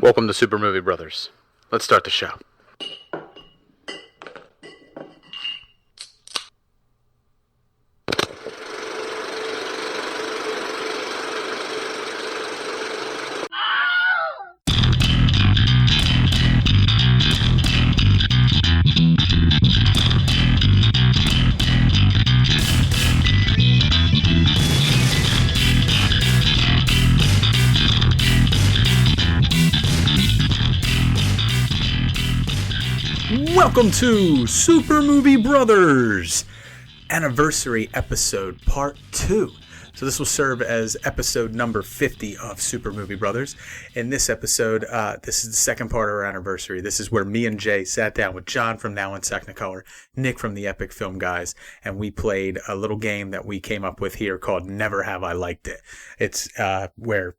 Welcome to Super Movie Brothers. Let's start the show. Welcome to Super Movie Brothers Anniversary Episode Part 2. So this will serve as episode number 50 of Super Movie Brothers. In this episode, this is the second part of our anniversary. This is where me and Jay sat down with John from Now in Technicolor, Nick from the Epic Film Guys, and we played a little game that we came up with here called Never Have I Liked It. It's where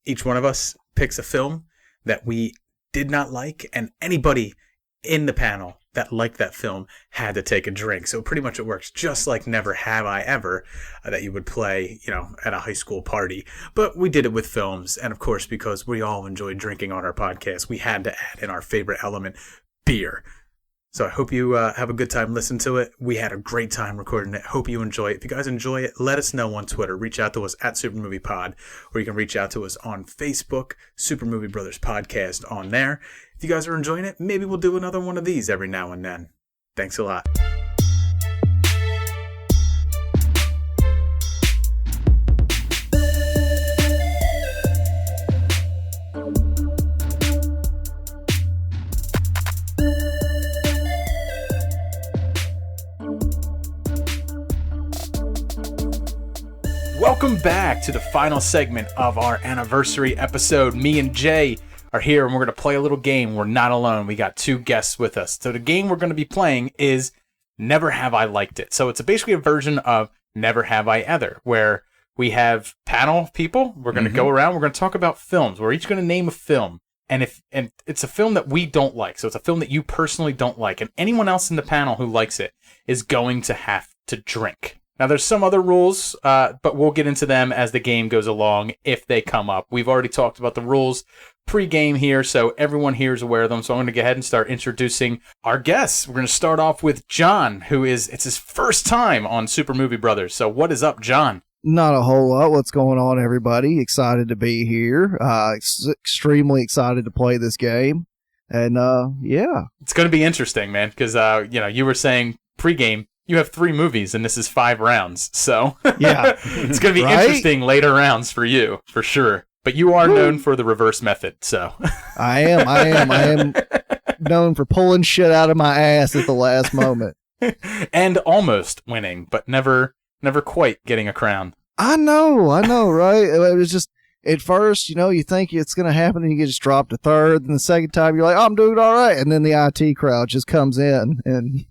each one of us picks a film that we did not like, and anybody in the panel that liked that film had to take a drink. So pretty much it works just like Never Have I Ever that you would play, at a high school party. But we did it with films. And of course, because we all enjoy drinking on our podcast, we had to add in our favorite element, beer. So I hope you have a good time listening to it. We had a great time recording it. Hope you enjoy it. If you guys enjoy it, let us know on Twitter. Reach out to us at Super Movie Pod, or you can reach out to us on Facebook, Super Movie Brothers Podcast on there. If you guys are enjoying it, maybe we'll do another one of these every now and then. Thanks a lot. Welcome back to the final segment of our anniversary episode. Me and Jay are here, and we're going to play a little game. We're not alone. We got two guests with us. So the game we're going to be playing is Never Have I Liked It. So it's basically a version of Never Have I Ever, where we have panel of people. We're going to go around. We're going to talk about films. We're each going to name a film. And it's a film that we don't like. So it's a film that you personally don't like. And anyone else in the panel who likes it is going to have to drink. Now, there's some other rules, but we'll get into them as the game goes along if they come up. We've already talked about the rules pre-game here, so everyone here is aware of them. So I'm going to go ahead and start introducing our guests. We're going to start off with John, it's his first time on Super Movie Brothers. So what is up, John? Not a whole lot. What's going on, everybody? Excited to be here. Extremely excited to play this game. And, yeah. It's going to be interesting, man, because, you were saying pre-game, you have 3 movies, and this is 5 rounds. So yeah, it's going to be interesting later rounds for you, for sure. But you are known for the reverse method, so. I am known for pulling shit out of my ass at the last moment. And almost winning, but never quite getting a crown. I know, right? It was just, at first, you think it's going to happen, and you get just dropped to third, and the second time you're like, oh, I'm doing all right. And then the IT crowd just comes in, and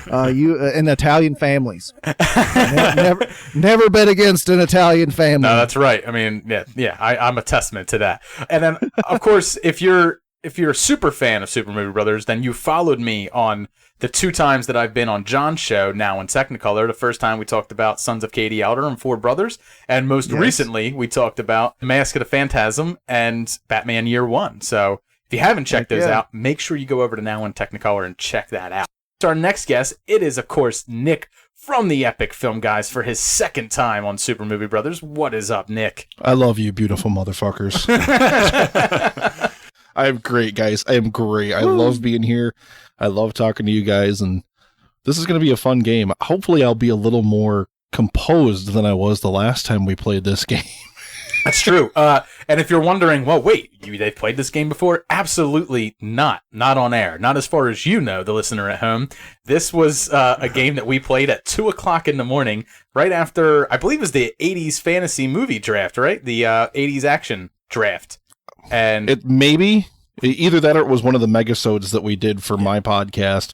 in Italian families. never bet against an Italian family. No, that's right. I mean, yeah, I'm a testament to that. And then, of course, if you're a super fan of Super Movie Brothers, then you followed me on the 2 times that I've been on John's show, Now in Technicolor. The first time we talked about Sons of Katie Elder and 4 Brothers, and most recently we talked about Mask of the Phantasm and Batman Year One. So if you haven't checked those out, make sure you go over to Now in Technicolor and check that out. So our next guest, it is, of course, Nick from the Epic Film Guys for his second time on Super Movie Brothers. What is up, Nick? I love you, beautiful motherfuckers. I'm great, guys. I am great. I love being here. I love talking to you guys, and this is going to be a fun game. Hopefully, I'll be a little more composed than I was the last time we played this game. That's true. And if you're wondering, well, wait, they've played this game before? Absolutely not. Not on air. Not as far as you know, the listener at home. This was a game that we played at 2 o'clock in the morning, right after, I believe it was the 80s fantasy movie draft, right? The 80s action draft. And it maybe either that or it was one of the megasodes that we did for my podcast.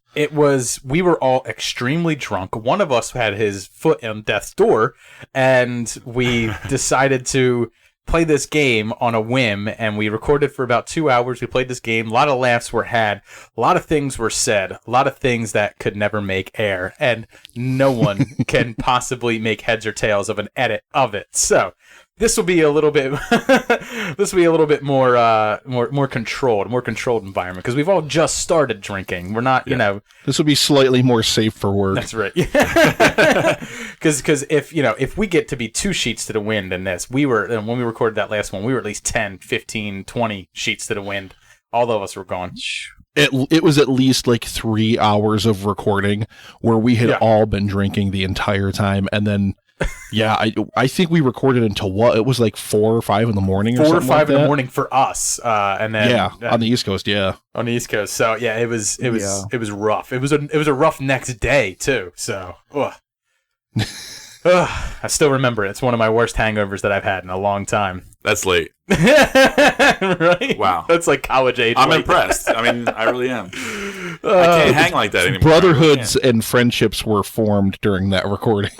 We were all extremely drunk. One of us had his foot on death's door, and we decided to play this game on a whim, and we recorded for about 2 hours. We played this game. A lot of laughs were had. A lot of things were said. A lot of things that could never make air, and no one can possibly make heads or tails of an edit of it. So this will be a little bit more controlled environment because we've all just started drinking. We're not, This will be slightly more safe for work. That's right. Because if we get to be 2 sheets to the wind in this, when we recorded that last one, we were at least 10, 15, 20 sheets to the wind. All of us were going. It was at least like 3 hours of recording where we had all been drinking the entire time, and then. Yeah, I think we recorded until what? It was like 4 or 5 in the morning. 4 or 5 like in the morning for us, and then on the East Coast. Yeah, on the East Coast. So yeah, it was rough. It was a rough next day too. So, I still remember it. It's one of my worst hangovers that I've had in a long time. That's late, right? Wow, that's like college age. I'm impressed. I mean, I really am. I can't hang like that anymore. Brotherhoods and friendships were formed during that recording.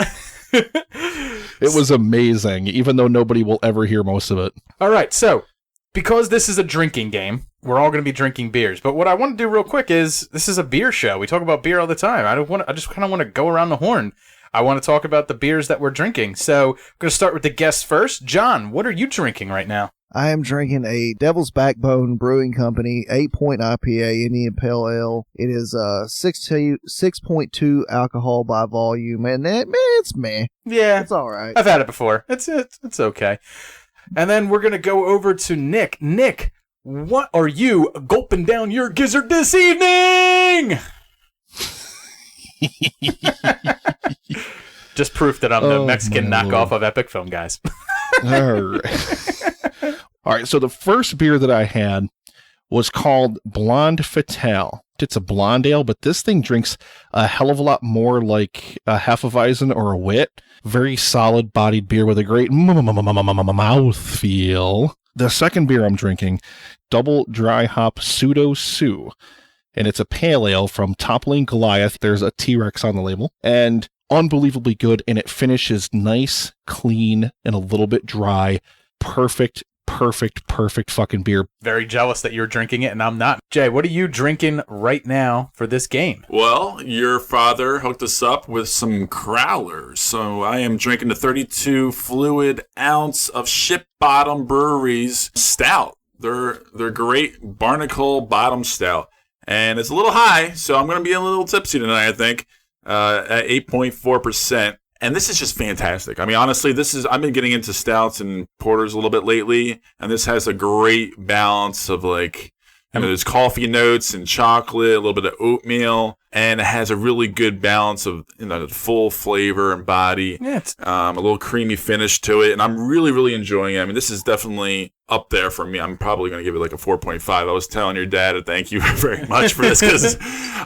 It was amazing, even though nobody will ever hear most of it. All right, so because this is a drinking game, we're all going to be drinking beers. But what I want to do real quick is this is a beer show. We talk about beer all the time. I just kind of want to go around the horn. I want to talk about the beers that we're drinking. So I'm going to start with the guests first. John, what are you drinking right now? I am drinking a Devil's Backbone Brewing Company 8-point IPA Indian Pale Ale. It is 6.2 alcohol by volume, and it's meh. Yeah, it's all right. I've had it before. It's okay. And then we're gonna go over to Nick. Nick, what are you gulping down your gizzard this evening? Just proof that I'm the Mexican knockoff of Epic Film, guys. All right. All right, so the first beer that I had was called Blonde Fatale. It's a blonde ale, but this thing drinks a hell of a lot more like a Hefeweizen or a Wit. Very solid-bodied beer with a great mouthfeel. The second beer I'm drinking, Double Dry Hop Pseudo Sue, and it's a pale ale from Toppling Goliath. There's a T-Rex on the label, and unbelievably good, and it finishes nice, clean, and a little bit dry. Perfect fucking beer. Very jealous that you're drinking it and I'm not. Jay, what are you drinking right now for this game? Well, your father hooked us up with some crowlers, so I am drinking the 32 fluid ounce of Ship Bottom Brewery's stout. They're great barnacle bottom stout, and it's a little high, so I'm going to be a little tipsy tonight, I think, at 8.4%. And this is just fantastic. I mean, honestly, I've been getting into stouts and porters a little bit lately, and this has a great balance of there's coffee notes and chocolate, a little bit of oatmeal, and it has a really good balance of full flavor and body. Yeah, a little creamy finish to it, and I'm really, really enjoying it. I mean, this is definitely up there for me. I'm probably going to give it like a 4.5. I was telling your dad to thank you very much for this because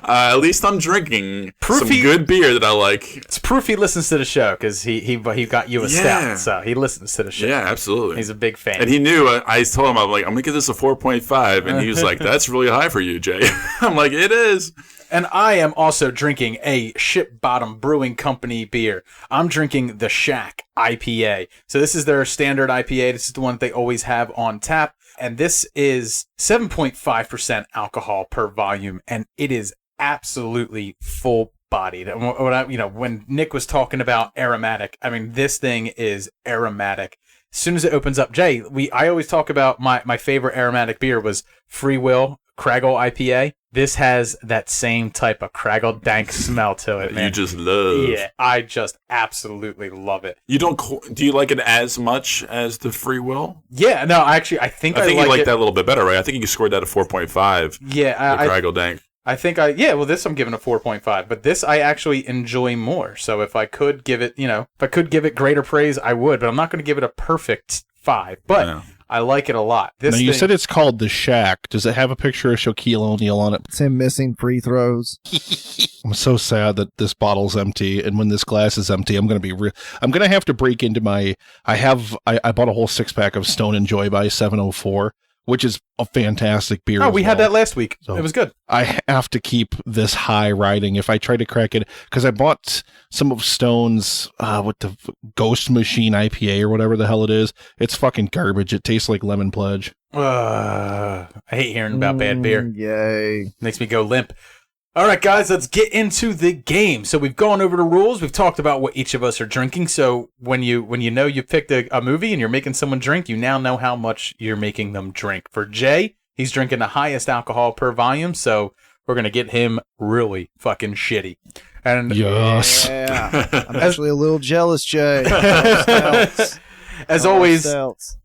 at least I'm drinking some good beer that I like. It's proof he listens to the show because he got you a stout, so he listens to the show. Yeah, absolutely. He's a big fan. And he knew. I told him, I'm going to give this a 4.5, and he was like, that's really high for you, Jay. I'm like, it is. And I am also drinking a Ship Bottom Brewing Company beer. I'm drinking the Shack IPA. So this is their standard IPA. This is the one that they always have on tap. And this is 7.5% alcohol per volume. And it is absolutely full-bodied. When Nick was talking about aromatic, I mean, this thing is aromatic. As soon as it opens up, Jay, I always talk about my favorite aromatic beer was Free Will Craggle IPA. This has that same type of Craggle dank smell to it, man. You just love. Yeah, I just absolutely love it. Do you like it as much as the Free Will? Yeah, no, I think you like that a little bit better, right? I think you scored that at 4.5. Yeah, Craggle dank. I think this I'm giving a 4.5, but this I actually enjoy more. So if I could give it, greater praise, I would, but I'm not going to give it a perfect 5. But I like it a lot. You said it's called The Shack. Does it have a picture of Shaquille O'Neal on it? It's him missing free throws. I'm so sad that this bottle's empty, and when this glass is empty, I'm going to have to break into my. I bought a whole 6-pack of Stone and Joy by 704. Which is a fantastic beer. Oh, we had that last week. So it was good. I have to keep this high riding if I try to crack it, because I bought some of Stone's, what the Ghost Machine IPA or whatever the hell it is. It's fucking garbage. It tastes like Lemon Pledge. I hate hearing about bad beer. Yay. Makes me go limp. All right, guys, let's get into the game. So we've gone over the rules. We've talked about what each of us are drinking. So when you know you picked a movie and you're making someone drink, you now know how much you're making them drink. For Jay, he's drinking the highest alcohol per volume, so we're going to get him really fucking shitty. And Yes. Yeah. I'm actually a little jealous, Jay. As always,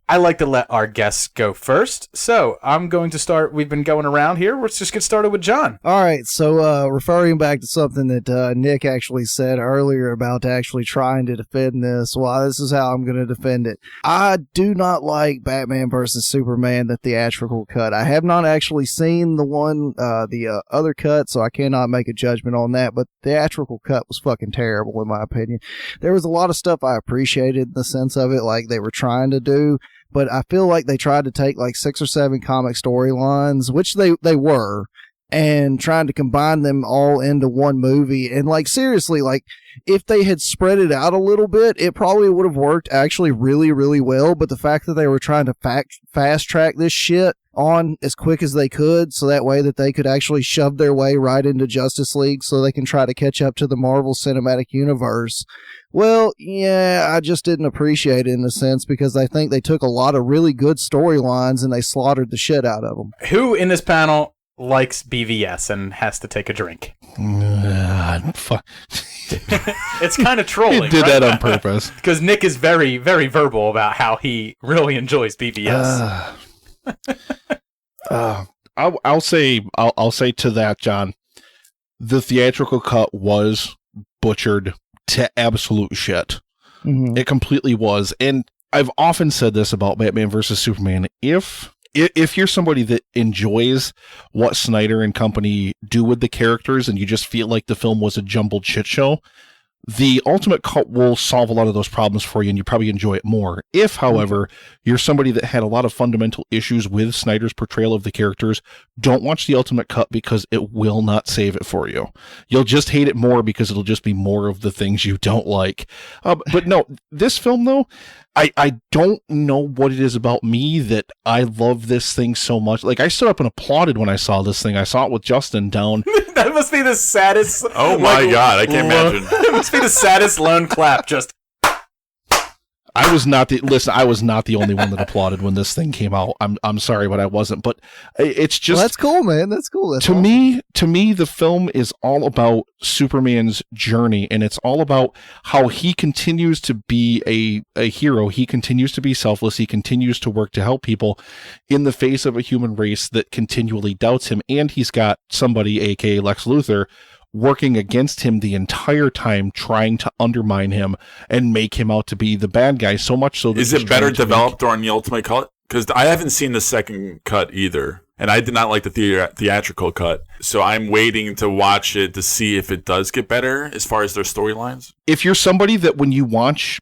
I like to let our guests go first. So I'm going to start. We've been going around here. Let's just get started with John. All right. So referring back to something that Nick actually said earlier about actually trying to defend this, well, this is how I'm going to defend it. I do not like Batman versus Superman, the theatrical cut. I have not actually seen the other cut, so I cannot make a judgment on that. But the theatrical cut was fucking terrible, in my opinion. There was a lot of stuff I appreciated in the sense of it, like they were trying to do. But I feel like they tried to take like 6 or 7 comic storylines, which they were, and trying to combine them all into one movie. And like, seriously, like if they had spread it out a little bit, it probably would have worked actually really, really well. But the fact that they were trying to fast track this shit on as quick as they could, so that way that they could actually shove their way right into Justice League so they can try to catch up to the Marvel Cinematic Universe. Well, yeah, I just didn't appreciate it in a sense because I think they took a lot of really good storylines and they slaughtered the shit out of them. Who in this panel likes BVS and has to take a drink? Fuck. It's kind of trolling. He did that on purpose. Because Nick is very, very verbal about how he really enjoys BVS. I'll say to that, John, the theatrical cut was butchered to absolute shit. Mm-hmm. It completely was. And I've often said this about Batman versus Superman. If you're somebody that enjoys what Snyder and company do with the characters and you just feel like the film was a jumbled shit show, the ultimate cut will solve a lot of those problems for you and you probably enjoy it more. If, however, you're somebody that had a lot of fundamental issues with Snyder's portrayal of the characters, don't watch the ultimate cut because it will not save it for you. You'll just hate it more because it'll just be more of the things you don't like. But no, this film though, I don't know what it is about me that I love this thing so much. Like, I stood up and applauded when I saw this thing. I saw it with Justin down. That must be the saddest. Oh my God, I can't imagine. It must be the saddest lone clap. Just. I was not the only one that applauded when this thing came out. I'm sorry, but I wasn't. But it's just, well, that's cool, man. That's cool. That's to awesome. To me, the film is all about Superman's journey, and it's all about how he continues to be a hero. He continues to be selfless. He continues to work to help people in the face of a human race that continually doubts him. And he's got somebody, aka Lex Luthor, working against him the entire time, trying to undermine him and make him out to be the bad guy, so much so that is it better developed during the ultimate cut? Because I haven't seen the second cut either, and I did not like the theatrical cut, so I'm waiting to watch it to see if it does get better as far as their storylines. If you're somebody that when you watch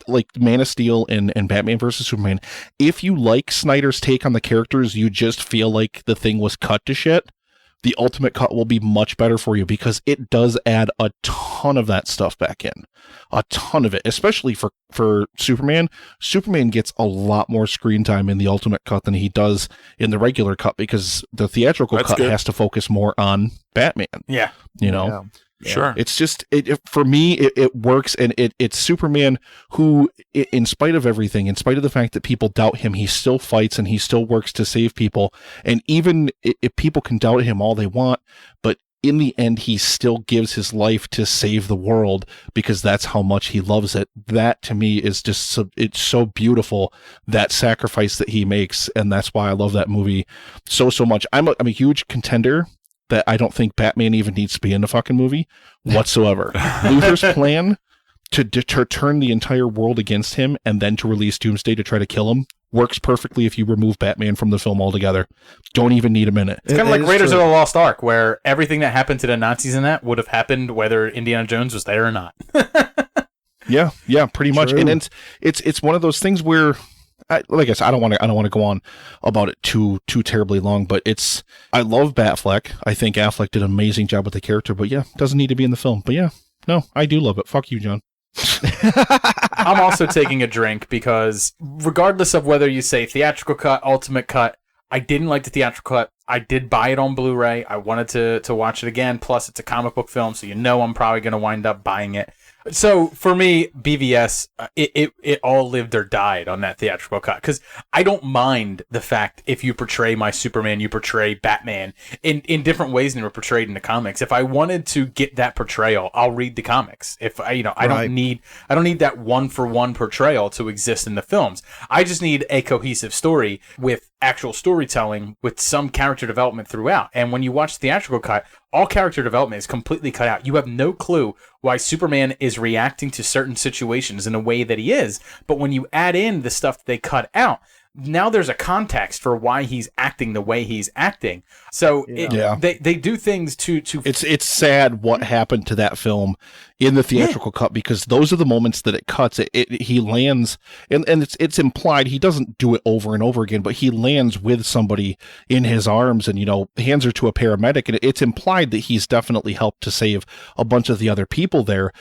like Man of Steel and Batman vs. Superman, if you like Snyder's take on the characters, you just feel like the thing was cut to shit, the ultimate cut will be much better for you because it does add a ton of that stuff back in. A ton of it, especially for Superman. Superman gets a lot more screen time in the ultimate cut than he does in the regular cut because the theatrical cut has to focus more on Batman. Yeah. You know? Yeah. Sure. It's just, for me, it works, and it's Superman who, in spite of everything, in spite of the fact that people doubt him, he still fights and he still works to save people. And even if people can doubt him all they want, but in the end, he still gives his life to save the world because that's how much he loves it. That, to me, is just, it's so beautiful, that sacrifice that he makes, and that's why I love that movie so much. I'm a huge contender that I don't think Batman even needs to be in the fucking movie whatsoever. Luthor's plan to turn the entire world against him and then to release Doomsday to try to kill him works perfectly if you remove Batman from the film altogether. Don't even need him in it. It's kind of like Raiders of the Lost Ark, where everything that happened to the Nazis in that would have happened whether Indiana Jones was there or not. Yeah, pretty much. And it's one of those things where, like I said, I don't want to go on about it too terribly long, but I love Batfleck. I think Affleck did an amazing job with the character, but yeah, doesn't need to be in the film. But yeah, no, I do love it. Fuck you, John. I'm also taking a drink because regardless of whether you say theatrical cut, ultimate cut, I didn't like the theatrical cut I did buy it on Blu-ray. I wanted to watch it again. Plus, it's a comic book film, so I'm probably going to wind up buying it. So for me, BVS, it all lived or died on that theatrical cut, because I don't mind the fact if you portray my Superman, you portray Batman in different ways than were portrayed in the comics. If I wanted to get that portrayal, I'll read the comics. If I don't need that one for one portrayal to exist in the films. I just need a cohesive story with actual storytelling with some character development throughout. And when you watch the theatrical cut, all character development is completely cut out. You have no clue why Superman is reacting to certain situations in the way that he is. But when you add in the stuff that they cut out, now there's a context for why he's acting the way he's acting. So they do things to It's sad what happened to that film in the theatrical cut, because those are the moments that it cuts. He lands, and it's implied he doesn't do it over and over again, but he lands with somebody in his arms and, hands her to a paramedic, and it's implied that he's definitely helped to save a bunch of the other people there.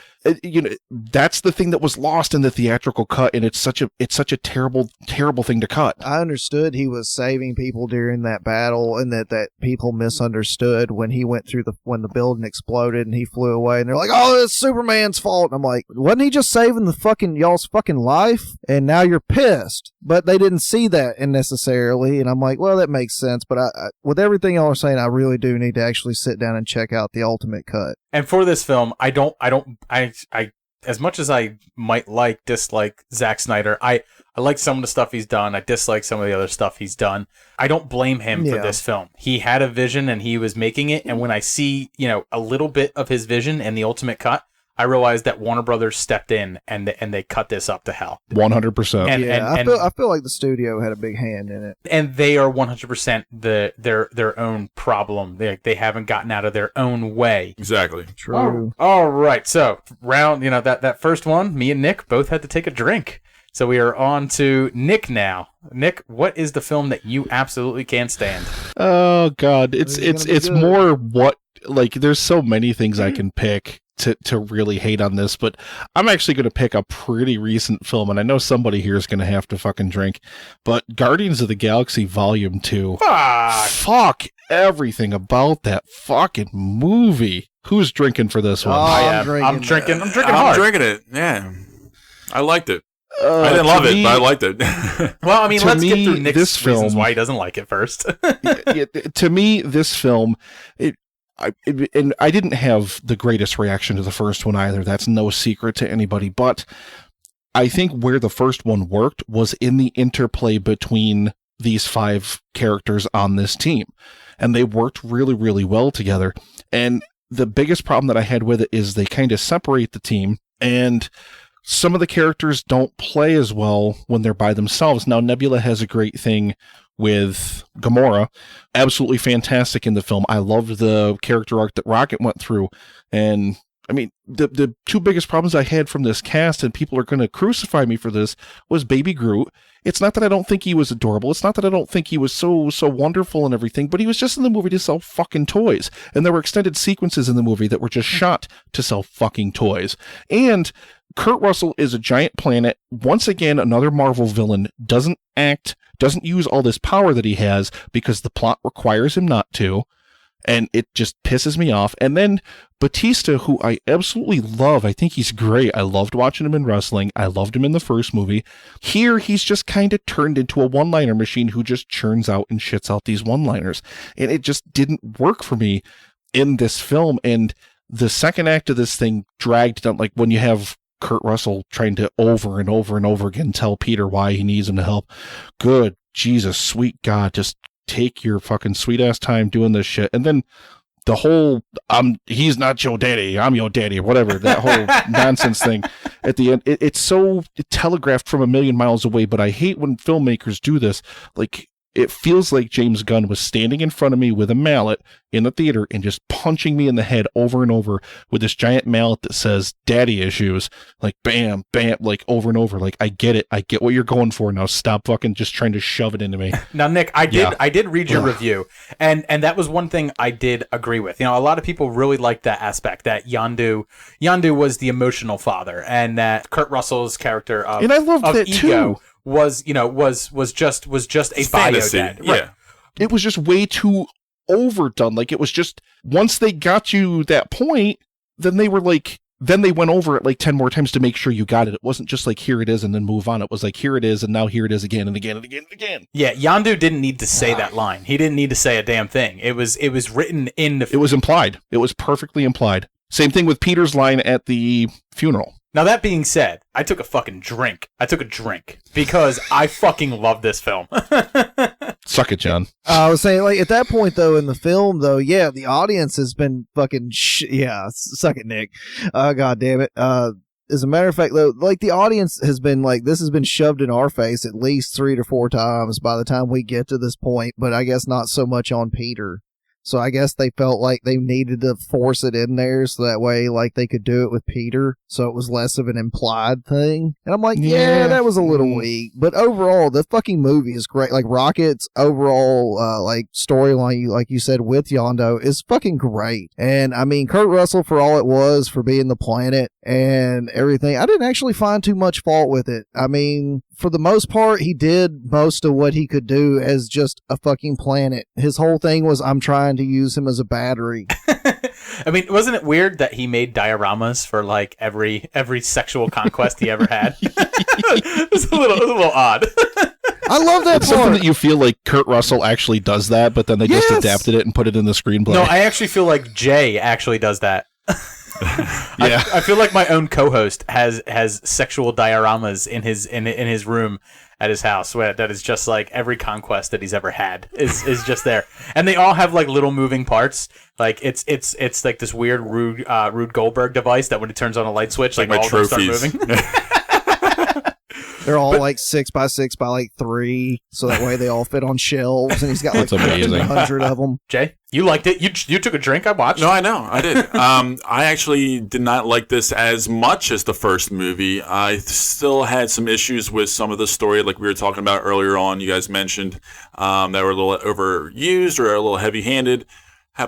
That's the thing that was lost in the theatrical cut, and it's such a terrible thing to cut. I understood he was saving people during that battle, and that people misunderstood when he went through when the building exploded and he flew away, and they're like, "Oh, it's Superman's fault." And I'm like, wasn't he just saving the y'all's fucking life? And now you're pissed. But they didn't see that necessarily, and I'm like, well, that makes sense. But I with everything y'all are saying, I really do need to actually sit down and check out the ultimate cut. And for this film, I as much as I might dislike Zack Snyder, I like some of the stuff he's done. I dislike some of the other stuff he's done. I don't blame him for this film. He had a vision and he was making it. And when I see, a little bit of his vision in the ultimate cut, I realized that Warner Brothers stepped in and they cut this up to hell. 100%. I feel like the studio had a big hand in it. And they are 100% their own problem. They haven't gotten out of their own way. Exactly. True. All right. So round, that first one, me and Nick both had to take a drink. So we are on to Nick now. Nick, what is the film that you absolutely can't stand? Oh God, it's more what, there's so many things I can pick to really hate on this, but I'm actually going to pick a pretty recent film, and I know somebody here is going to have to fucking drink, but Guardians of the Galaxy Volume 2. Fuck everything about that fucking movie. Who's drinking for this one? I'm drinking hard. I'm drinking it. Yeah. I liked it. I didn't love it, but I liked it. Well, I mean, let's get through Nick's reasons why he doesn't like it first. To me, this film, I didn't have the greatest reaction to the first one either. That's no secret to anybody. But I think where the first one worked was in the interplay between these 5 characters on this team. And they worked really, really well together. And the biggest problem that I had with it is they kind of separate the team, and some of the characters don't play as well when they're by themselves. Now, Nebula has a great thing with Gamora. Absolutely fantastic in the film. I loved the character arc that Rocket went through. And I mean, the 2 biggest problems I had from this cast, and people are going to crucify me for this, was Baby Groot. It's not that I don't think he was adorable. It's not that I don't think he was so wonderful and everything, but he was just in the movie to sell fucking toys. And there were extended sequences in the movie that were just shot to sell fucking toys. And Kurt Russell is a giant planet. Once again, another Marvel villain, doesn't use all this power that he has because the plot requires him not to. And it just pisses me off. And then Batista, who I absolutely love. I think he's great. I loved watching him in wrestling. I loved him in the first movie. Here, he's just kind of turned into a one-liner machine who just churns out and shits out these one-liners. And it just didn't work for me in this film. And the second act of this thing dragged down, like when you have Kurt Russell trying to over and over and over again tell Peter why he needs him to help. Good Jesus, sweet God, just take your fucking sweet ass time doing this shit. And then the whole he's not your daddy, I'm your daddy, whatever, that whole nonsense thing at the end, it's so telegraphed from a million miles away. But I hate when filmmakers do this. Like, it feels like James Gunn was standing in front of me with a mallet in the theater and just punching me in the head over and over with this giant mallet that says daddy issues, like bam, bam, like over and over. Like, I get it. I get what you're going for. Now stop fucking just trying to shove it into me. Now, Nick, I did read your review, and that was one thing I did agree with. A lot of people really liked that aspect, that Yondu was the emotional father, and that Kurt Russell's character of, and I loved that Ego too. was just a bio dad. Yeah. Right. It was just way too overdone. Like, it was just, once they got you that point, then they were like, then they went over it like 10 more times to make sure you got it. It wasn't just like, here it is, and then move on. It was like, here it is, and now here it is again and again and again and again. Yeah, Yondu didn't need to say that line. He didn't need to say a damn thing. It was written in the... It was implied. It was perfectly implied. Same thing with Peter's line at the funeral. Now, that being said, I took a fucking drink. I took a drink because I fucking love this film. Suck it, John. I was saying, like, at that point, though, in the film, though, yeah, the audience has been fucking suck it, Nick. God damn it. As a matter of fact, though, like, the audience has been, like, this has been shoved in our face at least 3 to 4 times by the time we get to this point, but I guess not so much on Peter. So I guess they felt like they needed to force it in there so that way, like, they could do it with Peter, so it was less of an implied thing. And I'm like, yeah, that was a little weak. But overall, the fucking movie is great. Like, Rocket's overall, like, storyline, like you said, with Yondu is fucking great. And, I mean, Kurt Russell, for all it was, for being the planet and everything, I didn't actually find too much fault with it. I mean, for the most part, he did most of what he could do as just a fucking planet. His whole thing was, I'm trying to use him as a battery. I mean, wasn't it weird that he made dioramas for like every sexual conquest he ever had? It was a little odd. I love that It's part. something that you feel like Kurt Russell actually does that, but then they just adapted it and put it in the screenplay. No, I actually feel like Jay actually does that. Yeah. I feel like my own co-host has sexual dioramas in his room at his house that is just like every conquest that he's ever had is just there, and they all have like little moving parts. Like it's like this weird Rube Goldberg device that when it turns on a light switch, like all of them start moving. They're all like 6 by 6 by like 3, so that way they all fit on shelves, and he's got like 100 of them. Jay, you liked it? You took a drink? I watched. No, I know. I did. I actually did not like this as much as the first movie. I still had some issues with some of the story, like we were talking about earlier on. You guys mentioned that were a little overused or a little heavy-handed.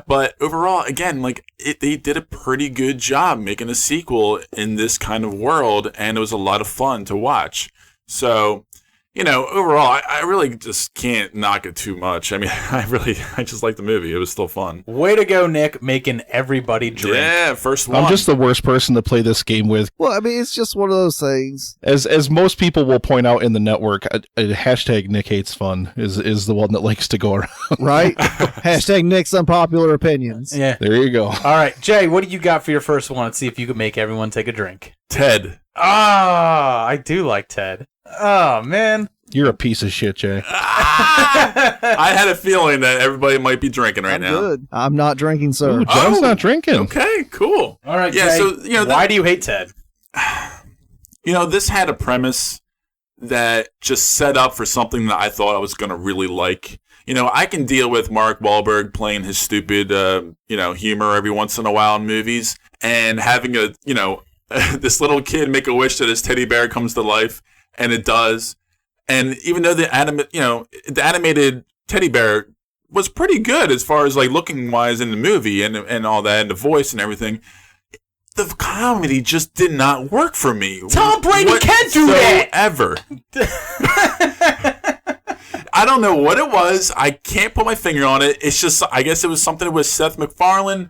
But overall, again, like they did a pretty good job making a sequel in this kind of world, and it was a lot of fun to watch. So, you know, overall, I really just can't knock it too much. I mean, I just like the movie. It was still fun. Way to go, Nick, making everybody drink. Yeah, first one. I'm just the worst person to play this game with. Well, I mean, it's just one of those things. As most people will point out in the network, a hashtag Nick Hates Fun is the one that likes to go around. Right? Hashtag Nick's unpopular opinions. Yeah. There you go. All right, Jay, what do you got for your first one? Let's see if you can make everyone take a drink. Ted. I do like Ted. Oh, man. You're a piece of shit, Jay. I had a feeling that everybody might be drinking right now. Good. I'm not drinking, sir. Ooh, John's not drinking. Okay, cool. All right, yeah, Jay, so, you know, why do you hate Ted? You know, this had a premise that just set up for something that I thought I was going to really like. You know, I can deal with Mark Wahlberg playing his stupid, humor every once in a while in movies, and having this little kid make a wish that his teddy bear comes to life, and it does. And even though the animated teddy bear was pretty good as far as like looking wise in the movie and all that, and the voice and everything, the comedy just did not work for me. Tom Brady can't do that ever. I don't know what it was. I can't put my finger on it. It's just, I guess it was something with Seth MacFarlane,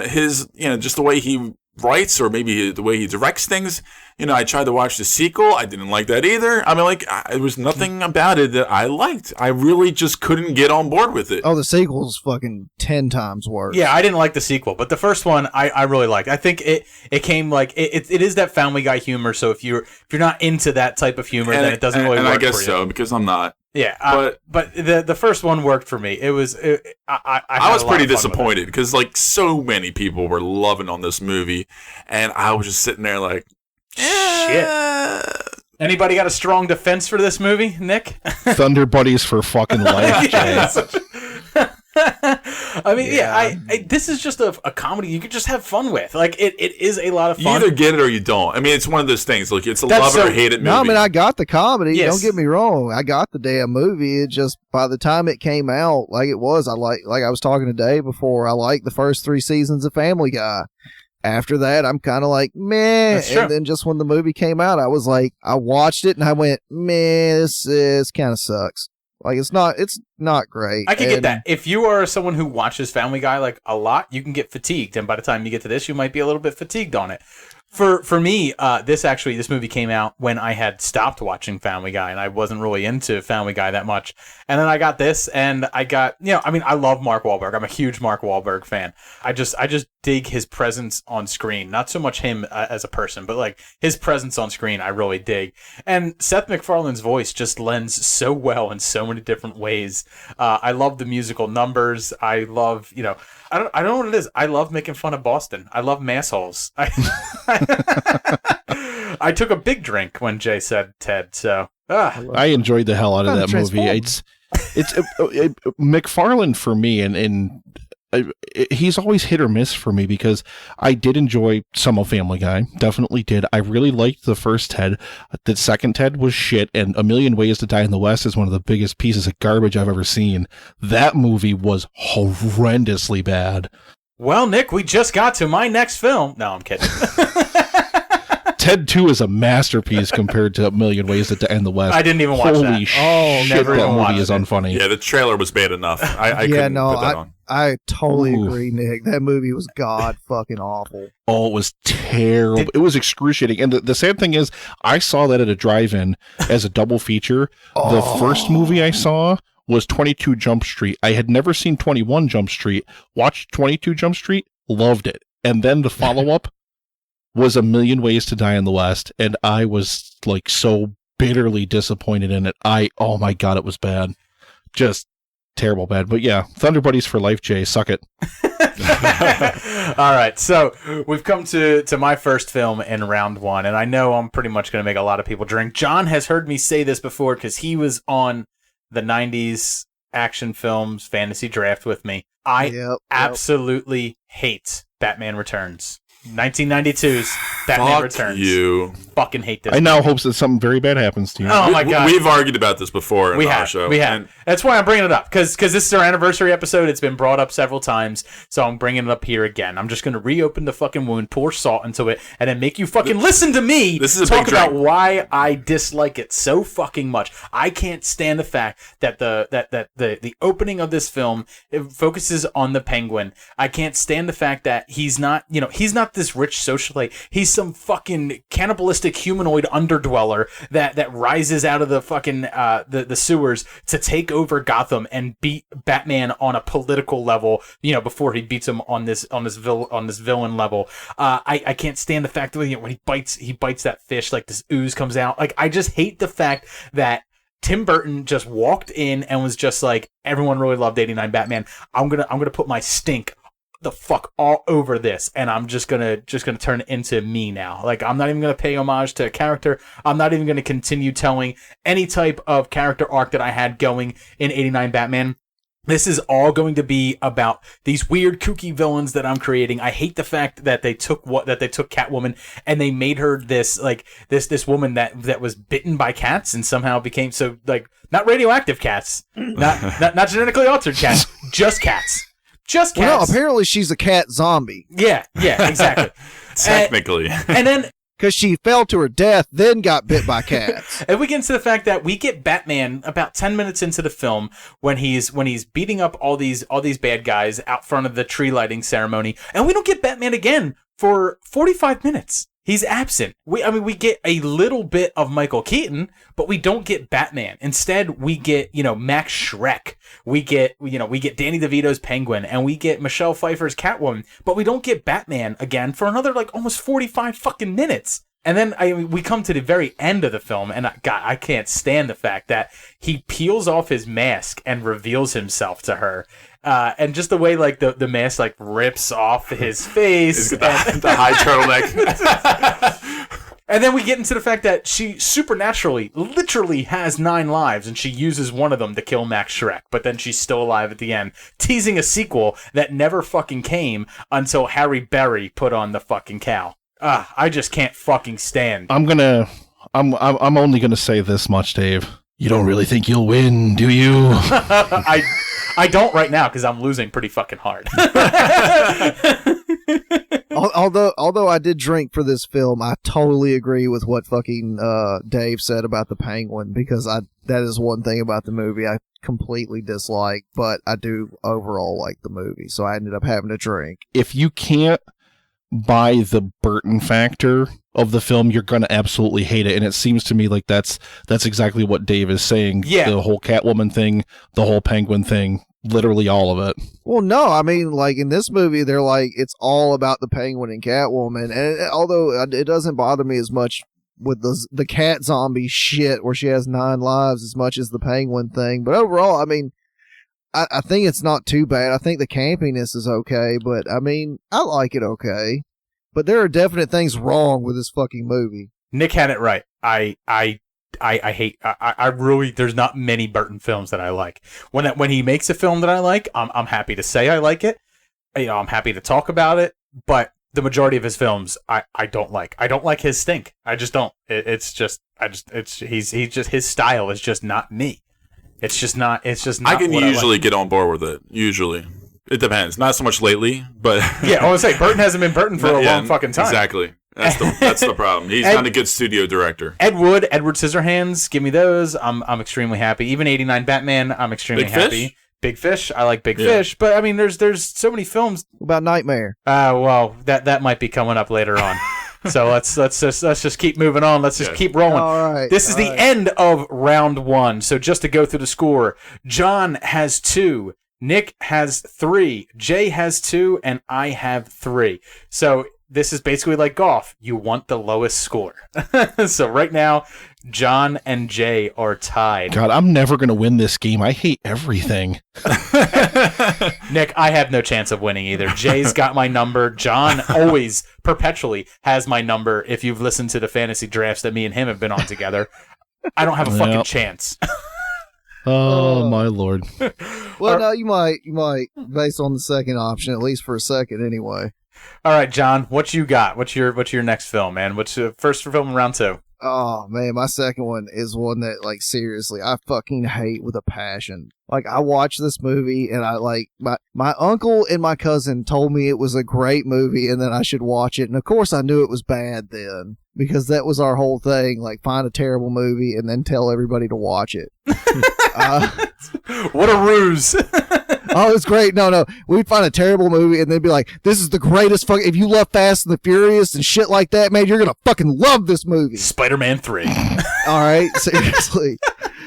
his, just the way he writes or maybe the way he directs things. I tried to watch the sequel. I didn't like that either. I mean, there was nothing about it that I liked. I really just couldn't get on board with it. Oh, the sequel's fucking 10 times worse. Yeah, I didn't like the sequel, but the first one I really liked. I think it came like it is that Family Guy humor. So if you're not into that type of humor, then it doesn't really work. And I guess for you. so, because I'm not. Yeah, but the first one worked for me. I was pretty disappointed because so many people were loving on this movie, and I was just sitting there like, shit. Anybody got a strong defense for this movie, Nick? Thunder Buddies for fucking life, Jay. I mean, this is just a comedy you could just have fun with. Like, it is a lot of fun. You either get it or you don't. I mean, it's one of those things. Like, it's a love it or hate it movie. No, I mean, I got the comedy. Yes. Don't get me wrong. I got the damn movie. It just, by the time it came out, like it was, I was talking today before, I liked the first 3 seasons of Family Guy. After that, I'm kind of like, meh. And then just when the movie came out, I was like, I watched it and I went, meh, this kind of sucks. Like it's not great. I can get that. If you are someone who watches Family Guy like a lot, you can get fatigued, and by the time you get to this, you might be a little bit fatigued on it. For me, this movie came out when I had stopped watching Family Guy, and I wasn't really into Family Guy that much. And then I got this, and I got, I love Mark Wahlberg. I'm a huge Mark Wahlberg fan. I just dig his presence on screen. Not so much him as a person, but like his presence on screen, I really dig. And Seth MacFarlane's voice just lends so well in so many different ways. I love the musical numbers. I love, I don't know what it is. I love making fun of Boston. I love massholes. I took a big drink when Jay said Ted, so I enjoyed the hell out of that movie. It's MacFarlane for me, and he's always hit or miss for me because I did enjoy some of Family Guy, definitely did. I really liked the first Ted. The second Ted was shit, and A Million Ways to Die in the West is one of the biggest pieces of garbage I've ever seen. That movie was horrendously bad. Well, Nick, we just got to my next film. No, I'm kidding. Ted 2 is a masterpiece compared to A Million Ways to Die in the West. I didn't even watch that. Holy shit, never that movie is unfunny. Yeah, the trailer was bad enough. I couldn't put that on. I totally agree, Nick. That movie was god fucking awful. Oh, it was terrible. It was excruciating. And the sad thing is, I saw that at a drive-in as a double feature. The first movie I saw was 22 Jump Street. I had never seen 21 Jump Street. Watched 22 Jump Street, loved it. And then the follow-up was A Million Ways to Die in the West, and I was like so bitterly disappointed in it. Oh my god, it was bad. Just terrible bad. But yeah, Thunder Buddies for life, Jay. Suck it. All right, so we've come to my first film in round one, and I know I'm pretty much going to make a lot of people drink. John has heard me say this before because he was on the 90s action films fantasy draft with me. I absolutely hate Batman Returns. 1992's Batman Returns. You fucking hate this. I now hope that something very bad happens to you. Oh my god, we've argued about this before in our show. We have. That's why I'm bringing it up because this is our anniversary episode. It's been brought up several times, so I'm bringing it up here again. I'm just gonna reopen the fucking wound, pour salt into it, and then make you fucking listen to me talk about why I dislike it so fucking much. I can't stand the fact that the opening of this film it focuses on the Penguin. I can't stand the fact that he's not this rich socialite. He's some fucking cannibalistic humanoid underdweller that rises out of the fucking the sewers to take over Gotham and beat Batman on a political level. Before he beats him on this villain level. I can't stand the fact that when he bites that fish, like this ooze comes out. Like I just hate the fact that Tim Burton just walked in and was just like, everyone really loved 89 Batman. I'm gonna put my stink the fuck all over this, and I'm just gonna turn it into me now. Like I'm not even gonna pay homage to a character. I'm not even gonna continue telling any type of character arc that I had going in 89 Batman. This is all going to be about these weird kooky villains that I'm creating. I hate the fact that they took Catwoman and they made her this woman that was bitten by cats and somehow became so like not radioactive cats, not genetically altered cats, just cats. Just cats. Well, no, apparently she's a cat zombie. Yeah, exactly. Technically. And then because she fell to her death, then got bit by cats. And we get into the fact that we get Batman about 10 minutes into the film when he's beating up all these bad guys out front of the tree lighting ceremony, and we don't get Batman again for 45 minutes. He's absent. We get a little bit of Michael Keaton, but we don't get Batman. Instead, we get, Max Schreck. We get Danny DeVito's Penguin, and we get Michelle Pfeiffer's Catwoman, but we don't get Batman again for another, almost 45 fucking minutes. And then we come to the very end of the film, and I can't stand the fact that he peels off his mask and reveals himself to her. And just the way the mask rips off his face, the high turtleneck. And then we get into the fact that she supernaturally, literally has 9 lives, and she uses one of them to kill Max Schreck, but then she's still alive at the end, teasing a sequel that never fucking came until Harry Berry put on the fucking cow. I just can't fucking stand. I'm only gonna say this much, Dave. You don't really think you'll win, do you? I don't right now because I'm losing pretty fucking hard. Although I did drink for this film, I totally agree with what fucking Dave said about the penguin, because that is one thing about the movie I completely dislike, but I do overall like the movie, so I ended up having to drink. If you can't buy the Burton factor of the film, you're going to absolutely hate it, and it seems to me like that's exactly what Dave is saying. Yeah. The whole Catwoman thing, the whole penguin thing, literally all of it. Well, no, I mean, like, in this movie, they're like, it's all about the penguin and Catwoman, and although it doesn't bother me as much with the cat zombie shit where she has 9 lives as much as the penguin thing, but overall, I mean, I think it's not too bad. I think the campiness is okay, but I mean, I like it okay. But there are definite things wrong with this fucking movie. Nick had it right. I hate. I really. There's not many Burton films that I like. When he makes a film that I like, I'm happy to say I like it. I'm happy to talk about it. But the majority of his films, I don't like. I don't like his stink. I just don't. His style is just not me. It's just not. I can usually get on board with it. Usually, it depends. Not so much lately, but yeah. I would say Burton hasn't been Burton for a long fucking time. Exactly. That's the problem. He's not a good studio director. Edward Scissorhands, give me those. I'm extremely happy. Even 89 Batman, I'm extremely happy. Big Fish, I like Big Fish, but I mean, there's so many films. What about Nightmare? Well, that might be coming up later on. So let's just keep moving on. Let's just keep rolling. All right. This is the end of round 1. So just to go through the score, John has 2, Nick has 3, Jay has 2, and I have 3. So this is basically like golf. You want the lowest score. So right now, John and Jay are tied. God, I'm never going to win this game. I hate everything. Nick, I have no chance of winning either. Jay's got my number. John always, perpetually has my number. If you've listened to the fantasy drafts that me and him have been on together, I don't have a fucking chance. Oh, my Lord. Well, no, you might, based on the second option, at least for a second anyway. All right, John, what you got? What's your next film, man? What's your first film in round 2? Oh, man, my second one is one that, like, seriously, I fucking hate with a passion. Like, I watched this movie, and I, like, my uncle and my cousin told me it was a great movie and that I should watch it. And, of course, I knew it was bad then, because that was our whole thing, like, find a terrible movie and then tell everybody to watch it. What a ruse. Oh, it's great. No. We'd find a terrible movie and they'd be like, this is the greatest fucking... If you love Fast and the Furious and shit like that, man, you're going to fucking love this movie. Spider-Man 3. All right? Seriously.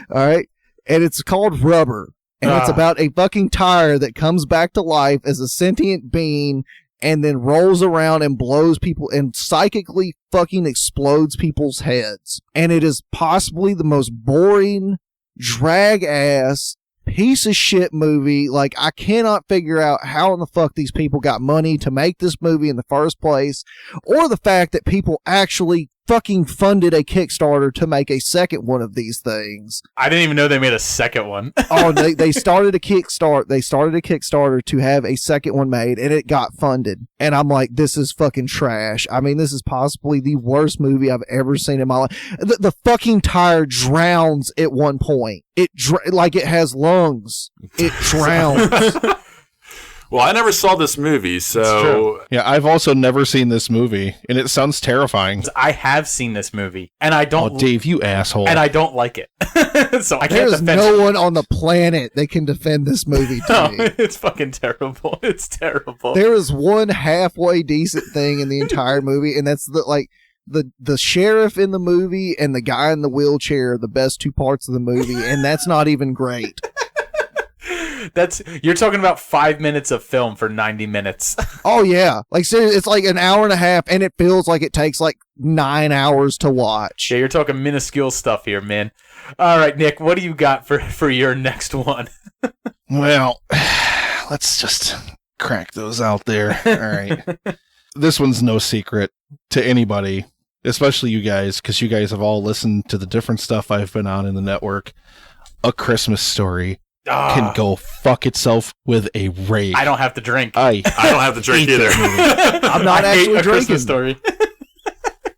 All right? And it's called Rubber. And it's about a fucking tire that comes back to life as a sentient being and then rolls around and blows people and psychically fucking explodes people's heads. And it is possibly the most boring, drag-ass, piece of shit movie. Like, I cannot figure out how in the fuck these people got money to make this movie in the first place, or the fact that people actually fucking funded a Kickstarter to make a second one of these things. I didn't even know they made a second one. Oh, they started a Kickstarter to have a second one made, and it got funded. And I'm like, this is fucking trash. I mean, this is possibly the worst movie I've ever seen in my life. The fucking tire drowns at one point. Like it has lungs. It drowns. Well, I never saw this movie, so... Yeah, I've also never seen this movie, and it sounds terrifying. I have seen this movie, and I don't... Oh, Dave, you asshole. And I don't like it. So I can't There's defend no one on the planet that can defend this movie to me. It's fucking terrible. It's terrible. There is one halfway decent thing in the entire movie, and that's the sheriff in the movie and the guy in the wheelchair are the best 2 parts of the movie, and that's not even great. You're talking about 5 minutes of film for 90 minutes. Oh yeah, like seriously, it's like an hour and a half, and it feels like it takes like 9 hours to watch. Yeah, you're talking minuscule stuff here, man. All right, Nick, what do you got for your next one? Well, let's just crack those out there. All right. This one's no secret to anybody, especially you guys, because you guys have all listened to the different stuff I've been on in the network. A Christmas Story can go fuck itself with a rave. I don't have to drink. I don't have to drink either. I'm not actually drinking. Story.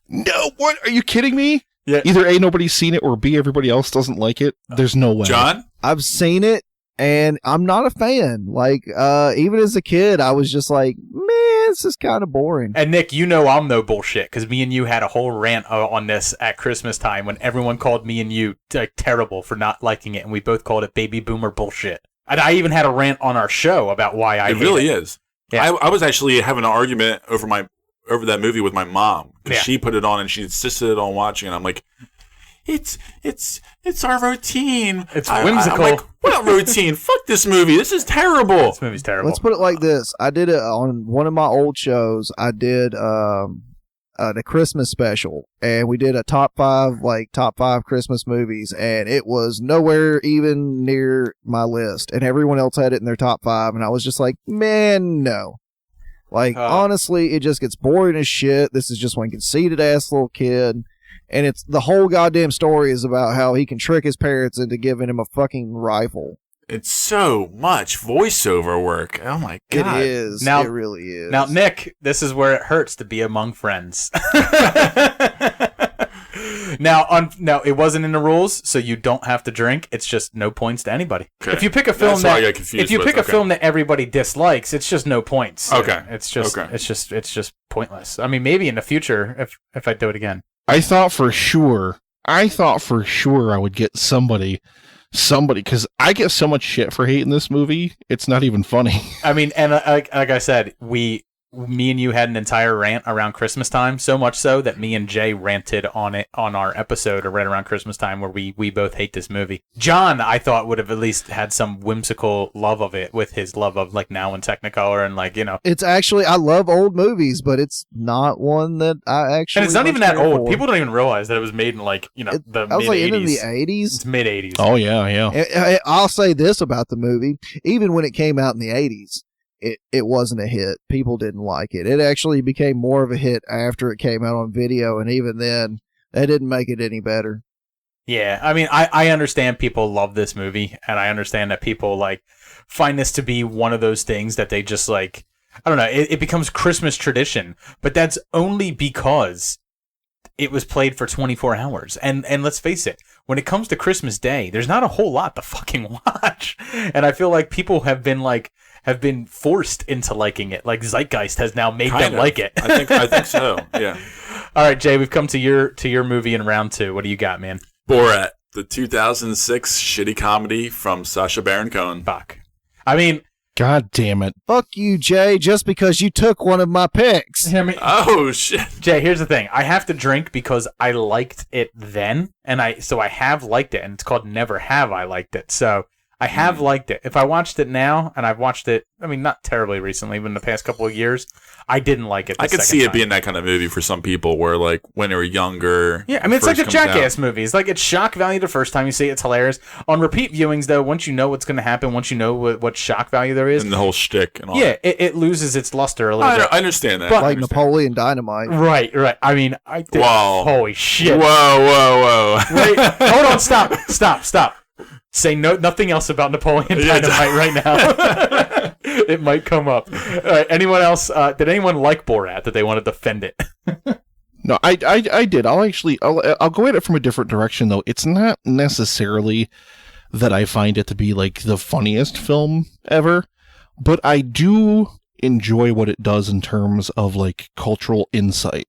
No, what? Are you kidding me? Yeah. Either A, nobody's seen it, or B, everybody else doesn't like it. There's no way. John? I've seen it, and I'm not a fan. Like, even as a kid, I was just like, man, this is kind of boring. And Nick, you know I'm no bullshit because me and you had a whole rant on this at Christmas time when everyone called me and you terrible for not liking it, and we both called it baby boomer bullshit. And I even had a rant on our show about why I hate it. It really is. Yeah. I was actually having an argument over that movie with my mom because she put it on and she insisted on watching it. I'm like, it's our routine. It's whimsical. I'm like, what routine? Fuck this movie. This is terrible. This movie's terrible. Let's put it like this. I did it on one of my old shows. I did the Christmas special, and we did a top five Christmas movies, and it was nowhere even near my list, and everyone else had it in their top 5, and I was just like, man, no. Like, honestly, it just gets boring as shit. This is just one conceited ass little kid. And it's the whole goddamn story is about how he can trick his parents into giving him a fucking rifle. It's so much voiceover work. Oh my God. It is. Now, it really is. Now, Nick, this is where it hurts to be among friends. Now, it wasn't in the rules, so you don't have to drink. It's just no points to anybody. Okay. If you pick a film a film that everybody dislikes, it's just no points. Okay. It's just pointless. I mean, maybe in the future if I do it again. I thought for sure I would get somebody, because I get so much shit for hating this movie. It's not even funny. I mean, and like I said, me and you had an entire rant around Christmas time, so much so that me and Jay ranted on it on our episode right around Christmas time where we both hate this movie. John, I thought, would have at least had some whimsical love of it with his love of like Now in Technicolor and like, you know. It's actually, I love old movies, but it's not one that I actually. And it's not even that old. People don't even realize that it was made in like, you know, the mid 80s. I was like in the 80s. It's mid 80s. Oh yeah. I'll say this about the movie: even when it came out in the 80s. It wasn't a hit. People didn't like it. It actually became more of a hit after it came out on video, and even then, that didn't make it any better. Yeah, I mean, I understand people love this movie, and I understand that people like find this to be one of those things that they just like, I don't know, it becomes Christmas tradition, but that's only because it was played for 24 hours. And let's face it, when it comes to Christmas Day, there's not a whole lot to fucking watch. And I feel like people have been forced into liking it. Like Zeitgeist has now made them like it. I think so. Yeah. All right, Jay, we've come to your movie in round 2. What do you got, man? Borat, the 2006 shitty comedy from Sacha Baron Cohen. Fuck. I mean, God damn it. Fuck you, Jay, just because you took one of my picks. I mean, oh, shit. Jay, here's the thing. I have to drink because I liked it then, and I have liked it, and it's called Never Have I Liked It. So I have liked it. If I watched it now, and I've watched it, I mean, not terribly recently, but in the past couple of years, I didn't like it. I could see it being that kind of movie for some people where, like, when they were younger. Yeah, I mean, it's like the Jackass movies. Like, it's shock value the first time you see it, it's hilarious. On repeat viewings, though, once you know what's going to happen, once you know what shock value there is. And the whole shtick and all that. Yeah, it loses its luster a little bit. I understand that. But, like Napoleon Dynamite. Right. I mean, I did. Whoa. Holy shit. Whoa. Wait, hold on, stop. Say nothing else about Napoleon Dynamite right now. It might come up. All right, anyone else? Did anyone like Borat that they want to defend it? No, I did. I'll go at it from a different direction though. It's not necessarily that I find it to be like the funniest film ever, but I do enjoy what it does in terms of like cultural insight.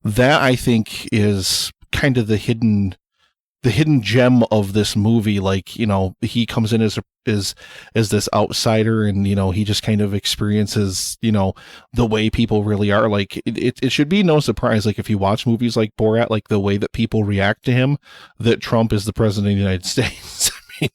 That I think is kind of the hidden gem of this movie. Like, you know, he comes in as this outsider, and, you know, he just kind of experiences, you know, the way people really are. Like, it should be no surprise, like, if you watch movies like Borat, like the way that people react to him, that Trump is the president of the United States. I mean,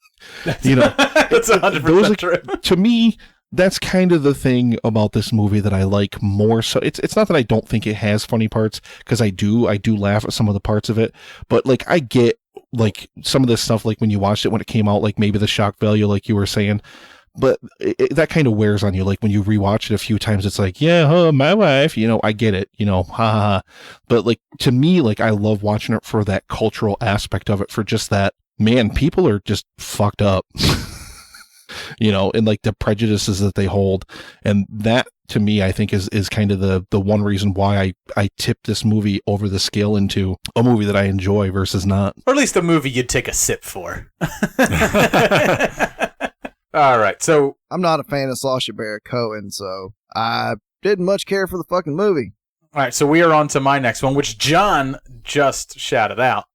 you know, that's 100% true. To me, that's kind of the thing about this movie that I like more. So it's not that I don't think it has funny parts, because I do laugh at some of the parts of it, but like I get like some of this stuff, like when you watched it when it came out, like maybe the shock value, like you were saying, but that kind of wears on you. Like when you rewatch it a few times, it's like, yeah, my wife, you know, I get it, you know, ha ha. But like to me, like I love watching it for that cultural aspect of it, for just that, man, people are just fucked up. You know, and like the prejudices that they hold. And that to me, I think is kind of the one reason why I tip this movie over the scale into a movie that I enjoy versus not. Or at least a movie you'd take a sip for. All right. So I'm not a fan of Sacha Baron Cohen, so I didn't much care for the fucking movie. All right, so we are on to my next one, which John just shouted out: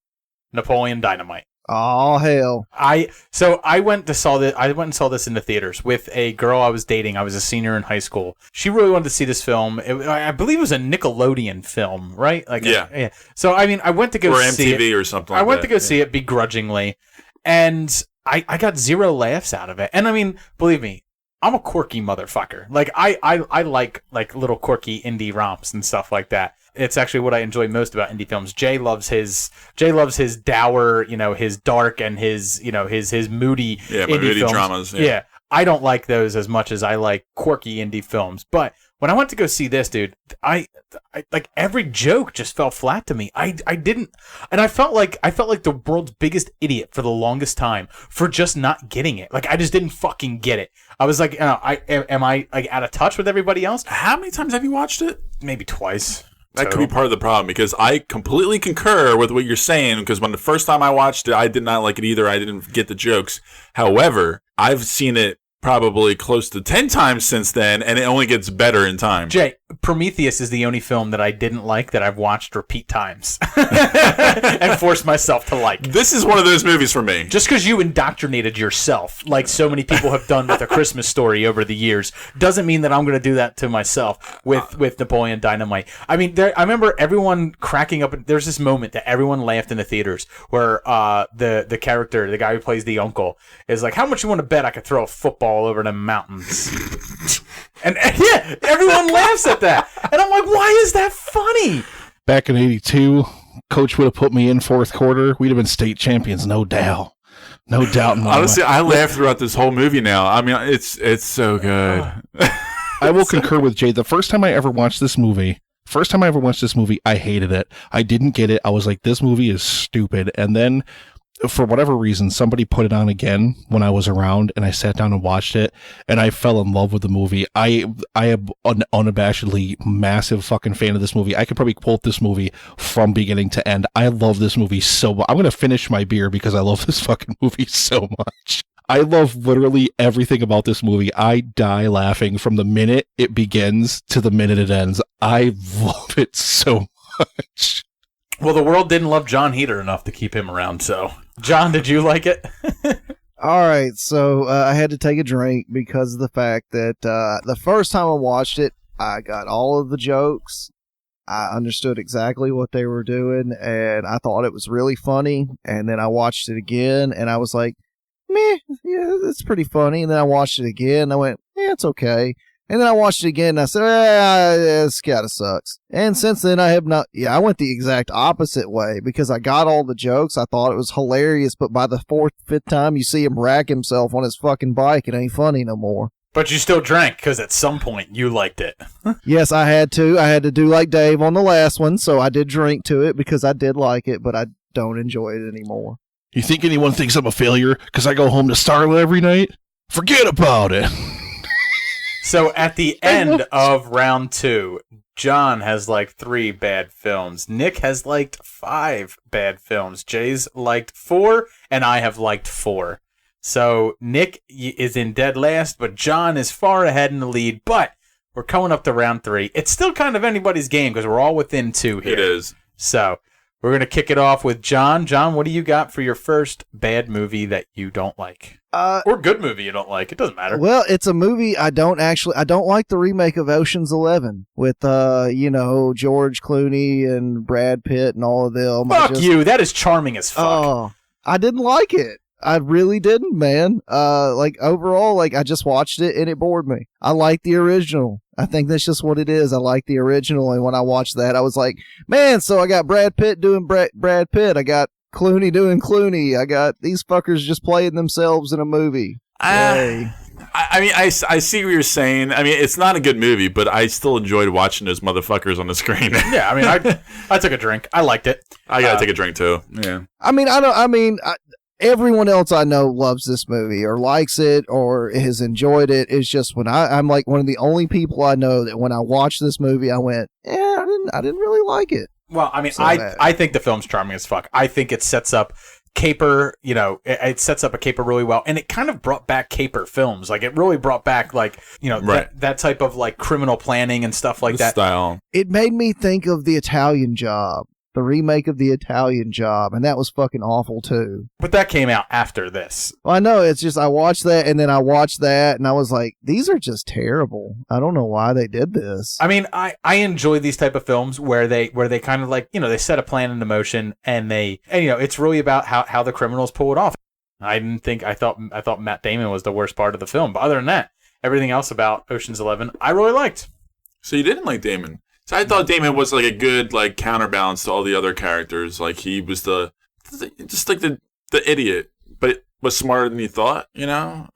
Napoleon Dynamite. Oh hell! I went and saw this in the theaters with a girl I was dating. I was a senior in high school. She really wanted to see this film. I believe it was a Nickelodeon film, right? Like yeah. So I mean, I went to go see it. Or MTV or something. I went to go see it begrudgingly, and I got zero laughs out of it. And I mean, believe me, I'm a quirky motherfucker. Like I like little quirky indie romps and stuff like that. It's actually what I enjoy most about indie films. Jay loves his dour, his dark and his moody indie films. Dramas. Yeah. I don't like those as much as I like quirky indie films. But when I went to go see this, dude, I like every joke just fell flat to me. I didn't, and I felt like the world's biggest idiot for the longest time for just not getting it. Like I just didn't fucking get it. I was like, am I like out of touch with everybody else? How many times have you watched it? Maybe twice. That could be part of the problem, because I completely concur with what you're saying, because when the first time I watched it, I did not like it either. I didn't get the jokes. However, I've seen it probably close to 10 times since then, and it only gets better in time. Jay, Prometheus is the only film that I didn't like that I've watched repeat times and forced myself to like. This is one of those movies for me. Just because you indoctrinated yourself, like so many people have done with A Christmas Story over the years, doesn't mean that I'm going to do that to myself with Napoleon Dynamite. I mean, I remember everyone cracking up. There's this moment that everyone laughed in the theaters where the character, the guy who plays the uncle, is like, how much you want to bet I could throw a football over the mountains? and yeah, everyone laughs at that. And I'm like, why is that funny? Back in 82, Coach would have put me in fourth quarter. We'd have been state champions, no doubt. No doubt. Honestly, I laughed throughout this whole movie now. I mean, it's so good. I will concur with Jay. The first time I ever watched this movie, I hated it. I didn't get it. I was like, this movie is stupid. And then, for whatever reason, somebody put it on again when I was around, and I sat down and watched it, and I fell in love with the movie. I am an unabashedly massive fucking fan of this movie. I could probably quote this movie from beginning to end. I love this movie so much. I'm going to finish my beer because I love this fucking movie so much. I love literally everything about this movie. I die laughing from the minute it begins to the minute it ends. I love it so much. Well, the world didn't love John Heder enough to keep him around, so. John, did you like it? All right, so I had to take a drink because of the fact that the first time I watched it, I got all of the jokes. I understood exactly what they were doing, and I thought it was really funny. And then I watched it again, and I was like, meh, yeah, it's pretty funny. And then I watched it again, and I went, yeah, it's okay. And then I watched it again, and I said, this kind of sucks. And since then, I have not, I went the exact opposite way, because I got all the jokes. I thought it was hilarious, but by the fourth, fifth time, you see him rack himself on his fucking bike, it ain't funny no more. But you still drank, because at some point, you liked it. Yes, I had to. I had to do like Dave on the last one, so I did drink to it, because I did like it, but I don't enjoy it anymore. You think anyone thinks I'm a failure because I go home to Starla every night? Forget about it. So at the end of round 2, John has liked 3 bad films. Nick has liked 5 bad films. Jay's liked 4, and I have liked 4. So Nick is in dead last, but John is far ahead in the lead. But we're coming up to round 3. It's still kind of anybody's game because we're all within 2 here. It is. So we're going to kick it off with John. John, what do you got for your first bad movie that you don't like? Or good movie you don't like. It doesn't matter. Well, it's a movie I don't like the remake of Ocean's 11 with, George Clooney and Brad Pitt and all of them. Fuck you. That is charming as fuck. Oh, I didn't like it. I really didn't, man. Overall, I just watched it and it bored me. I like the original. I think that's just what it is. I like the original. And when I watched that, I was like, man, so I got Brad Pitt doing Brad Pitt. I got Clooney doing Clooney. I got these fuckers just playing themselves in a movie. I mean, I see what you're saying. I mean, it's not a good movie, but I still enjoyed watching those motherfuckers on the screen. Yeah, I mean, I took a drink. I liked it. I gotta take a drink too. Yeah. Everyone else I know loves this movie or likes it or has enjoyed it. It's just when I'm like one of the only people I know that when I watched this movie, I went, I didn't really like it. Well, I mean, I think the film's charming as fuck. I think it sets up caper, it sets up a caper really well, and it kind of brought back caper films. Like, it really brought back, like, that type of, like, criminal planning and stuff like that style. It made me think of The Italian Job, the remake of The Italian Job, and that was fucking awful too. But that came out after this. Well, I know, it's just I watched that, and then I watched that, and I was like, these are just terrible. I don't know why they did this. I mean, I enjoy these type of films where they kind of like, they set a plan into motion, and it's really about how the criminals pull it off. I thought Matt Damon was the worst part of the film, but other than that, everything else about Ocean's 11 I really liked. So you didn't like Damon? So I thought Damon was like a good like counterbalance to all the other characters. Like he was just like the idiot, but was smarter than he thought, kind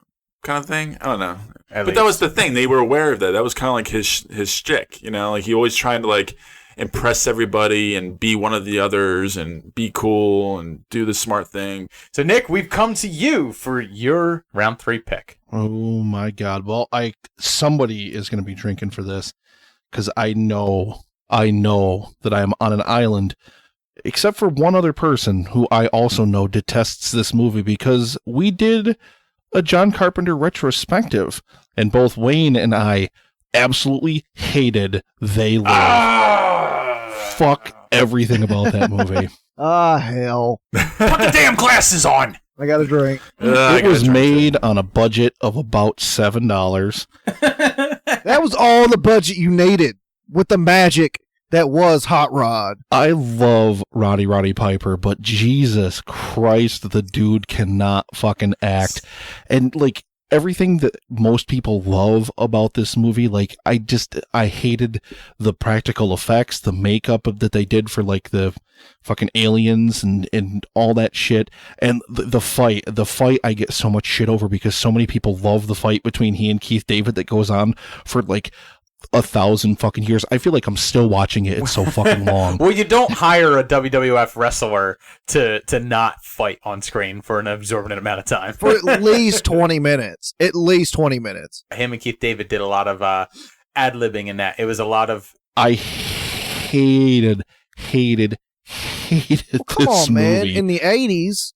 of thing. I don't know. But that was the thing. They were aware of that. That was kind of like his shtick, like he always trying to like impress everybody and be one of the others and be cool and do the smart thing. So Nick, we've come to you for your round 3 pick. Oh my God. Well, somebody is going to be drinking for this. Because I know that I am on an island, except for one other person who I also know detests this movie, because we did a John Carpenter retrospective, and both Wayne and I absolutely hated They Live. Fuck everything about that movie. Hell. Put the damn glasses on! I got a drink. It was made on a budget of about $7. That was all the budget you needed with the magic that was Hot Rod. I love Roddy Piper, but Jesus Christ, the dude cannot fucking act. And like everything that most people love about this movie, like I hated the practical effects, the makeup that they did for like the fucking aliens and all that shit. And the fight I get so much shit over because so many people love the fight between he and Keith David that goes on for like 1,000 fucking years. I feel like I'm still watching it. It's so fucking long. Well, you don't hire a WWF wrestler to not fight on screen for an absorbent amount of time. For at least 20 minutes. At least 20 minutes. Him and Keith David did a lot of ad-libbing in that. It was a lot of... I hated Come this on, man. movie. In the 80s,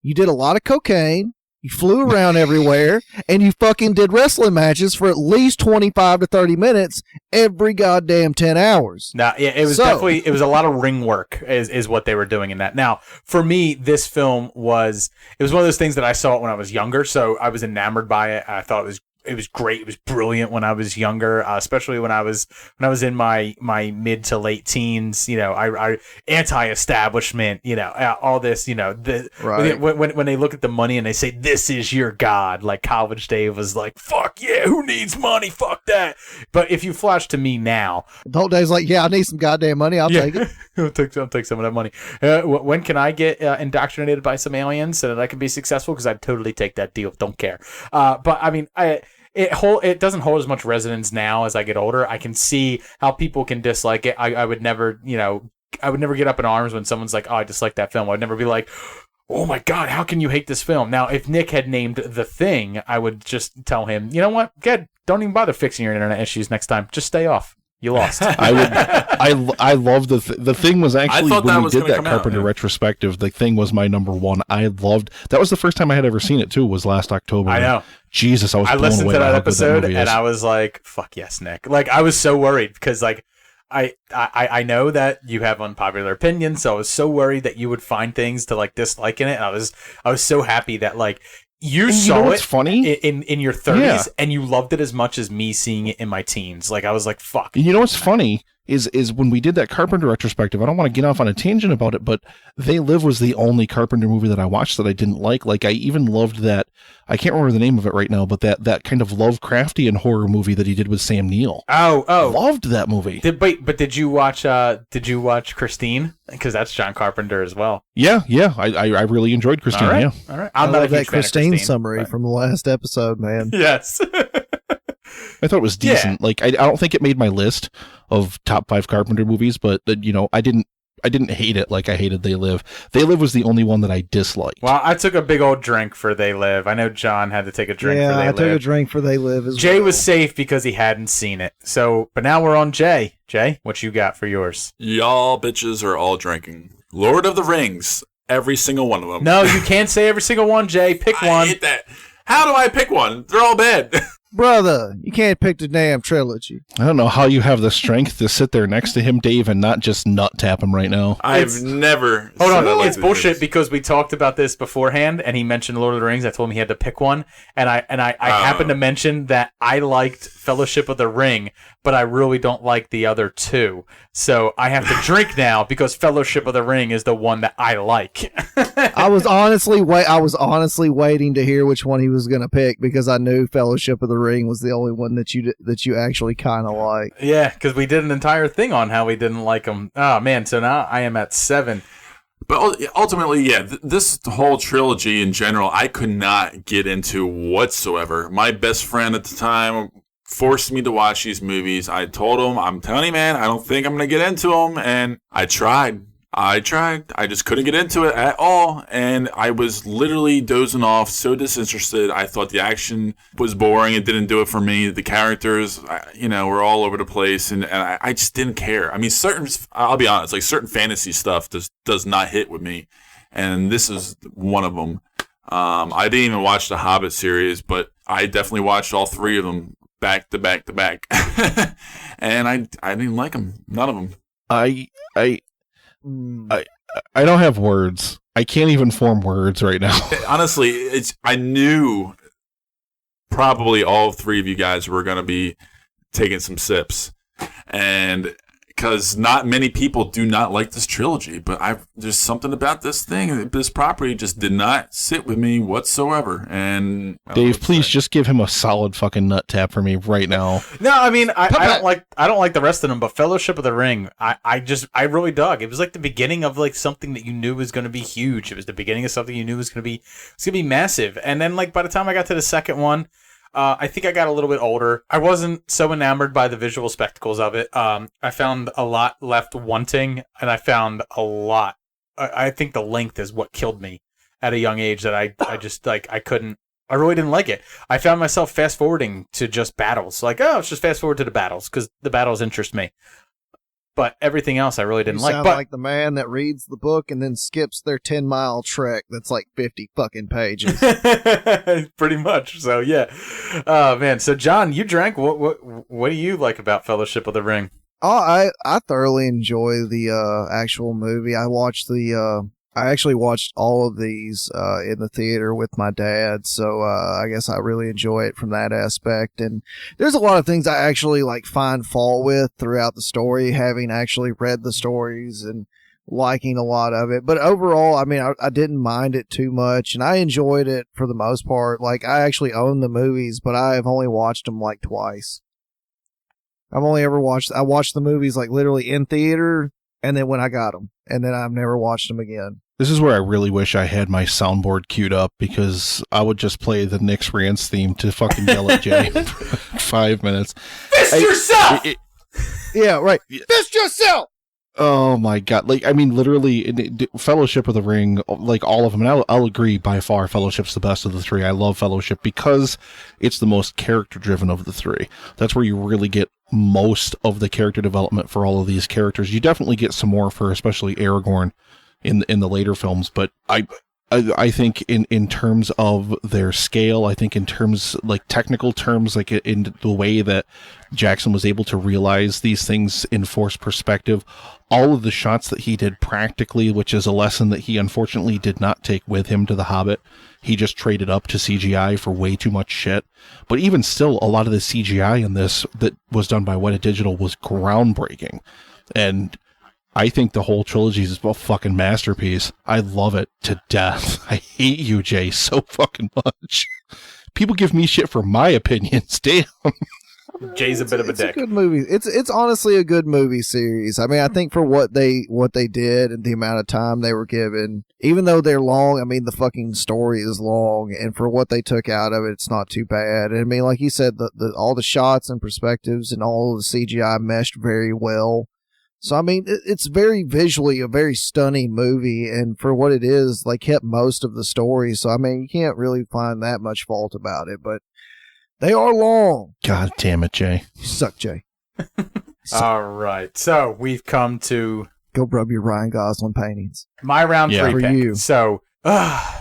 you did a lot of cocaine. You flew around everywhere, and you fucking did wrestling matches for at least 25 to 30 minutes every goddamn 10 hours. Now, yeah, it was it was a lot of ring work is what they were doing in that. Now, for me, this film was one of those things that I saw it when I was younger, so I was enamored by it. I thought it was great. It was brilliant when I was younger, especially when I was in my mid to late teens. I anti-establishment. All this. Right. When they look at the money and they say this is your god, like College Dave was like, fuck yeah, who needs money? Fuck that. But if you flash to me now, the whole day's like, yeah, I need some goddamn money. I'll take it. I'll take some of that money. When can I get indoctrinated by some aliens so that I can be successful? Because I'd totally take that deal. Don't care. But I mean, it doesn't hold as much resonance now as I get older. I can see how people can dislike it. I would never, I would never get up in arms when someone's like, oh, I dislike that film. I'd never be like, oh my God, how can you hate this film? Now, if Nick had named The Thing, I would just tell him, you know what? Good. Don't even bother fixing your internet issues next time. Just stay off. You lost. I love the Thing was actually when we did that Carpenter retrospective. The Thing was my number one. I loved that. Was the first time I had ever seen it too. Was last October. I know. Jesus, I was. I blown listened away to by that how good episode movie and is. I was like, "Fuck yes, Nick!" Like I was so worried because like I know that you have unpopular opinions, so I was so worried that you would find things to like dislike in it. And I was so happy that like. You saw it funny? in your 30s, and you loved it as much as me seeing it in my teens. Like, I was like, fuck. You know what's funny is when we did that Carpenter retrospective, I don't want to get off on a tangent about it, but They Live was the only Carpenter movie that I watched that I didn't like. Like, I even loved that, I can't remember the name of it right now, but that kind of Lovecraftian horror movie that he did with Sam Neill. Oh. Loved that movie. Did you watch Christine? Because that's John Carpenter as well. Yeah. I really enjoyed Christine. All Yeah. right. I I'm not a love huge that fan of Christine summary from the last episode, man. Yes. I thought it was decent. Yeah. Like, I don't think it made my list of top 5 Carpenter movies, but I didn't hate it like I hated They Live. They Live was the only one that I disliked. Well, I took a big old drink for They Live. I know John had to take a drink for They Live. Yeah, I took a drink for They Live as well. Jay was safe because he hadn't seen it. So, but now we're on Jay. Jay, what you got for yours? Y'all bitches are all drinking. Lord of the Rings, every single one of them. No, you can't say every single one, Jay. Pick I one. hate that. How do I pick one? They're all bad. Brother, you can't pick the damn trilogy. I don't know how you have the strength to sit there next to him, Dave, and not just nut tap him right now. I've never. Hold on, said I like it's the bullshit movies. because we talked about this beforehand, and he mentioned Lord of the Rings. I told him he had to pick one, and I happened to mention that I liked Fellowship of the Ring, but I really don't like the other two. So I have to drink now because Fellowship of the Ring is the one that I like. I was honestly waiting to hear which one he was going to pick because I knew Fellowship of the Ring was the only one that you actually kind of like. Yeah, because we did an entire thing on how we didn't like them. Oh man, so now I am at 7. But ultimately, yeah, this whole trilogy in general, I could not get into whatsoever. My best friend at the time forced me to watch these movies. I told him, I'm telling you, man, I don't think I'm going to get into them. And I tried. I just couldn't get into it at all. And I was literally dozing off, so disinterested. I thought the action was boring. It didn't do it for me. The characters, were all over the place. And I just didn't care. I mean, I'll be honest, like certain fantasy stuff does not hit with me. And this is one of them. I didn't even watch the Hobbit series, but I definitely watched all 3 of them back to back to back. And I didn't like them. None of them. I don't have words. I can't even form words right now. Honestly, I knew probably all 3 of you guys were going to be taking some sips. And because not many people do not like this trilogy, but there's something about this property just did not sit with me whatsoever. And Dave, please just give him a solid fucking nut tap for me right now. No, I mean I don't like the rest of them, but Fellowship of the Ring, I really dug. It was like the beginning of like something that you knew was going to be huge. It was the beginning of something you knew was going to be massive. And then like by the time I got to the second one, I think I got a little bit older. I wasn't so enamored by the visual spectacles of it. I found a lot left wanting, and I found a lot. I think the length is what killed me at a young age. That I just like I really didn't like it. I found myself fast forwarding to just battles. Like, oh, let's just fast forward to the battles because the battles interest me. But everything else I really didn't like. Sound But like the man that reads the book and then skips their 10-mile trek that's like 50 fucking pages. pretty much. So yeah. Oh man. So John, you drank. What do you like about Fellowship of the Ring? Oh, I thoroughly enjoy the actual movie. I actually watched all of these in the theater with my dad, so I guess I really enjoy it from that aspect. And there's a lot of things I actually like find fault with throughout the story, having actually read the stories and liking a lot of it. But overall, I mean, I didn't mind it too much, and I enjoyed it for the most part. Like, I actually own the movies, but I have only watched them like twice. I watched the movies like literally in theater, and then when I got them, and then I've never watched them again. This is where I really wish I had my soundboard queued up because I would just play the Nick's Rants theme to fucking yell at Jay for 5 minutes. Fist yourself! Yeah, right. Fist yourself! Oh my god. Like, I mean, literally, Fellowship of the Ring, like all of them, and I'll agree by far Fellowship's the best of the 3. I love Fellowship because it's the most character-driven of the 3. That's where you really get most of the character development for all of these characters. You definitely get some more for especially Aragorn in the later films, but I think in terms of their scale, I think in terms like technical terms, like in the way that Jackson was able to realize these things in force perspective, all of the shots that he did practically, which is a lesson that he unfortunately did not take with him to The Hobbit. He just traded up to CGI for way too much shit. But even still, a lot of the CGI in this that was done by Weta Digital was groundbreaking. And I think the whole trilogy is a fucking masterpiece. I love it to death. I hate you, Jay, so fucking much. People give me shit for my opinions. Damn. Jay's a bit of a dick. It's a good movie. It's honestly a good movie series. I mean, I think for what they did and the amount of time they were given, even though they're long, I mean, the fucking story is long, and for what they took out of it, it's not too bad. And I mean, like you said, all the shots and perspectives and all of the CGI meshed very well. So, I mean, it's very visually a very stunning movie, and for what it is, like, kept most of the story. So, I mean, you can't really find that much fault about it, but they are long. God damn it, Jay. You suck, Jay. All right. So we've come to Go rub your Ryan Gosling paintings. My round Yeah. three For pick. you. So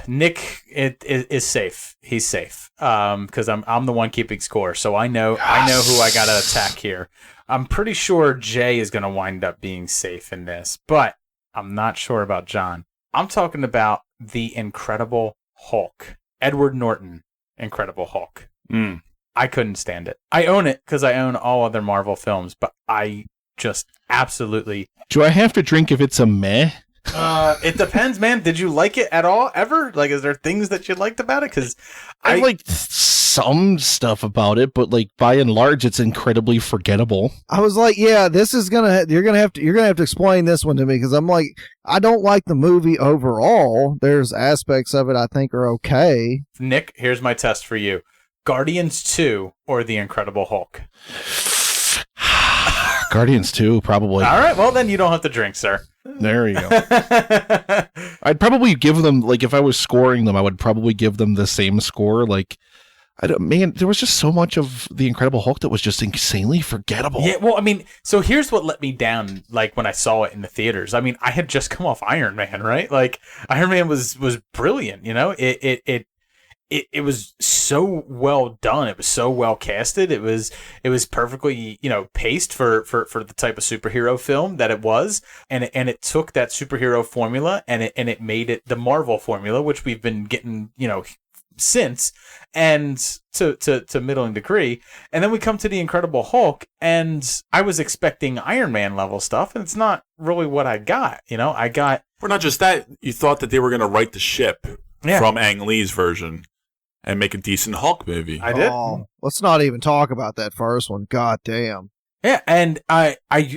Nick is safe. He's safe because I'm the one keeping score. So I know who I got to attack here. I'm pretty sure Jay is going to wind up being safe in this, but I'm not sure about John. I'm talking about the Incredible Hulk. Edward Norton, Incredible Hulk. I couldn't stand it. I own it because I own all other Marvel films, but I just absolutely... Do I have to drink if it's a meh? It depends, man. Did you like it at all, ever? Like, is there things that you liked about it? Because I liked some stuff about it, but like by and large, it's incredibly forgettable. I was like, yeah, this is you're gonna have to explain this one to me, because I'm like, I don't like the movie overall. There's aspects of it I think are okay. Nick, here's my test for you: Guardians 2 or The Incredible Hulk? Guardians 2, probably. All right, well then you don't have to drink, sir. There you go. I'd probably give them, like, if I was scoring them, I would probably give them the same score. Like, man, there was just so much of The Incredible Hulk that was just insanely forgettable. Yeah, well, I mean, so here's what let me down, like, when I saw it in the theaters. I mean, I had just come off Iron Man, right? Like, Iron Man was brilliant, you know? It was so well done. It was so well casted. It was perfectly, you know, paced for the type of superhero film that it was. And it took that superhero formula and it made it the Marvel formula, which we've been getting, you know, since, and to middling degree. And then we come to the Incredible Hulk, and I was expecting Iron Man level stuff, and it's not really what I got. You know, Well, not just that, you thought that they were going to write the ship from Ang Lee's version and make a decent Hulk movie. I did. Oh, let's not even talk about that first one. God damn. Yeah, and I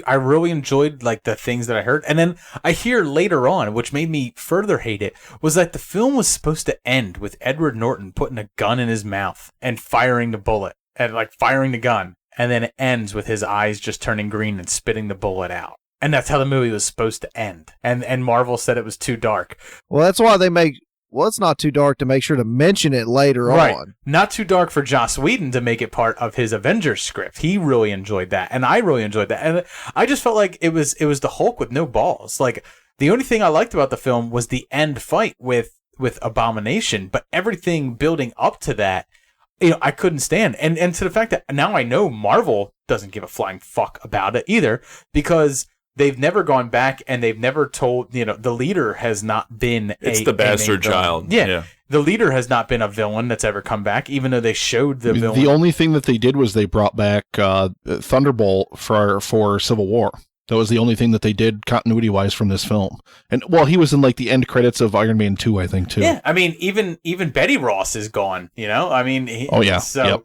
really enjoyed, like, the things that I heard. And then I hear later on, which made me further hate it, was that the film was supposed to end with Edward Norton putting a gun in his mouth and firing the bullet, and, like, firing the gun. And then it ends with his eyes just turning green and spitting the bullet out. And that's how the movie was supposed to end. And Marvel said it was too dark. Well, that's why it's not too dark to make sure to mention it later on. Not too dark for Joss Whedon to make it part of his Avengers script. He really enjoyed that, and I really enjoyed that. And I just felt like it was the Hulk with no balls. Like, the only thing I liked about the film was the end fight with Abomination, but everything building up to that, you know, I couldn't stand. And to the fact that now I know Marvel doesn't give a flying fuck about it either, because they've never gone back and they've never told, you know, the leader has not been It's the bastard child. Yeah. The leader has not been a villain that's ever come back, even though they showed the villain. The only thing that they did was they brought back Thunderbolt for Civil War. That was the only thing that they did continuity-wise from this film. And, well, he was in, like, the end credits of Iron Man 2, I think, too. Yeah, I mean, even Betty Ross is gone, you know? I mean... Oh, yeah. So, yep.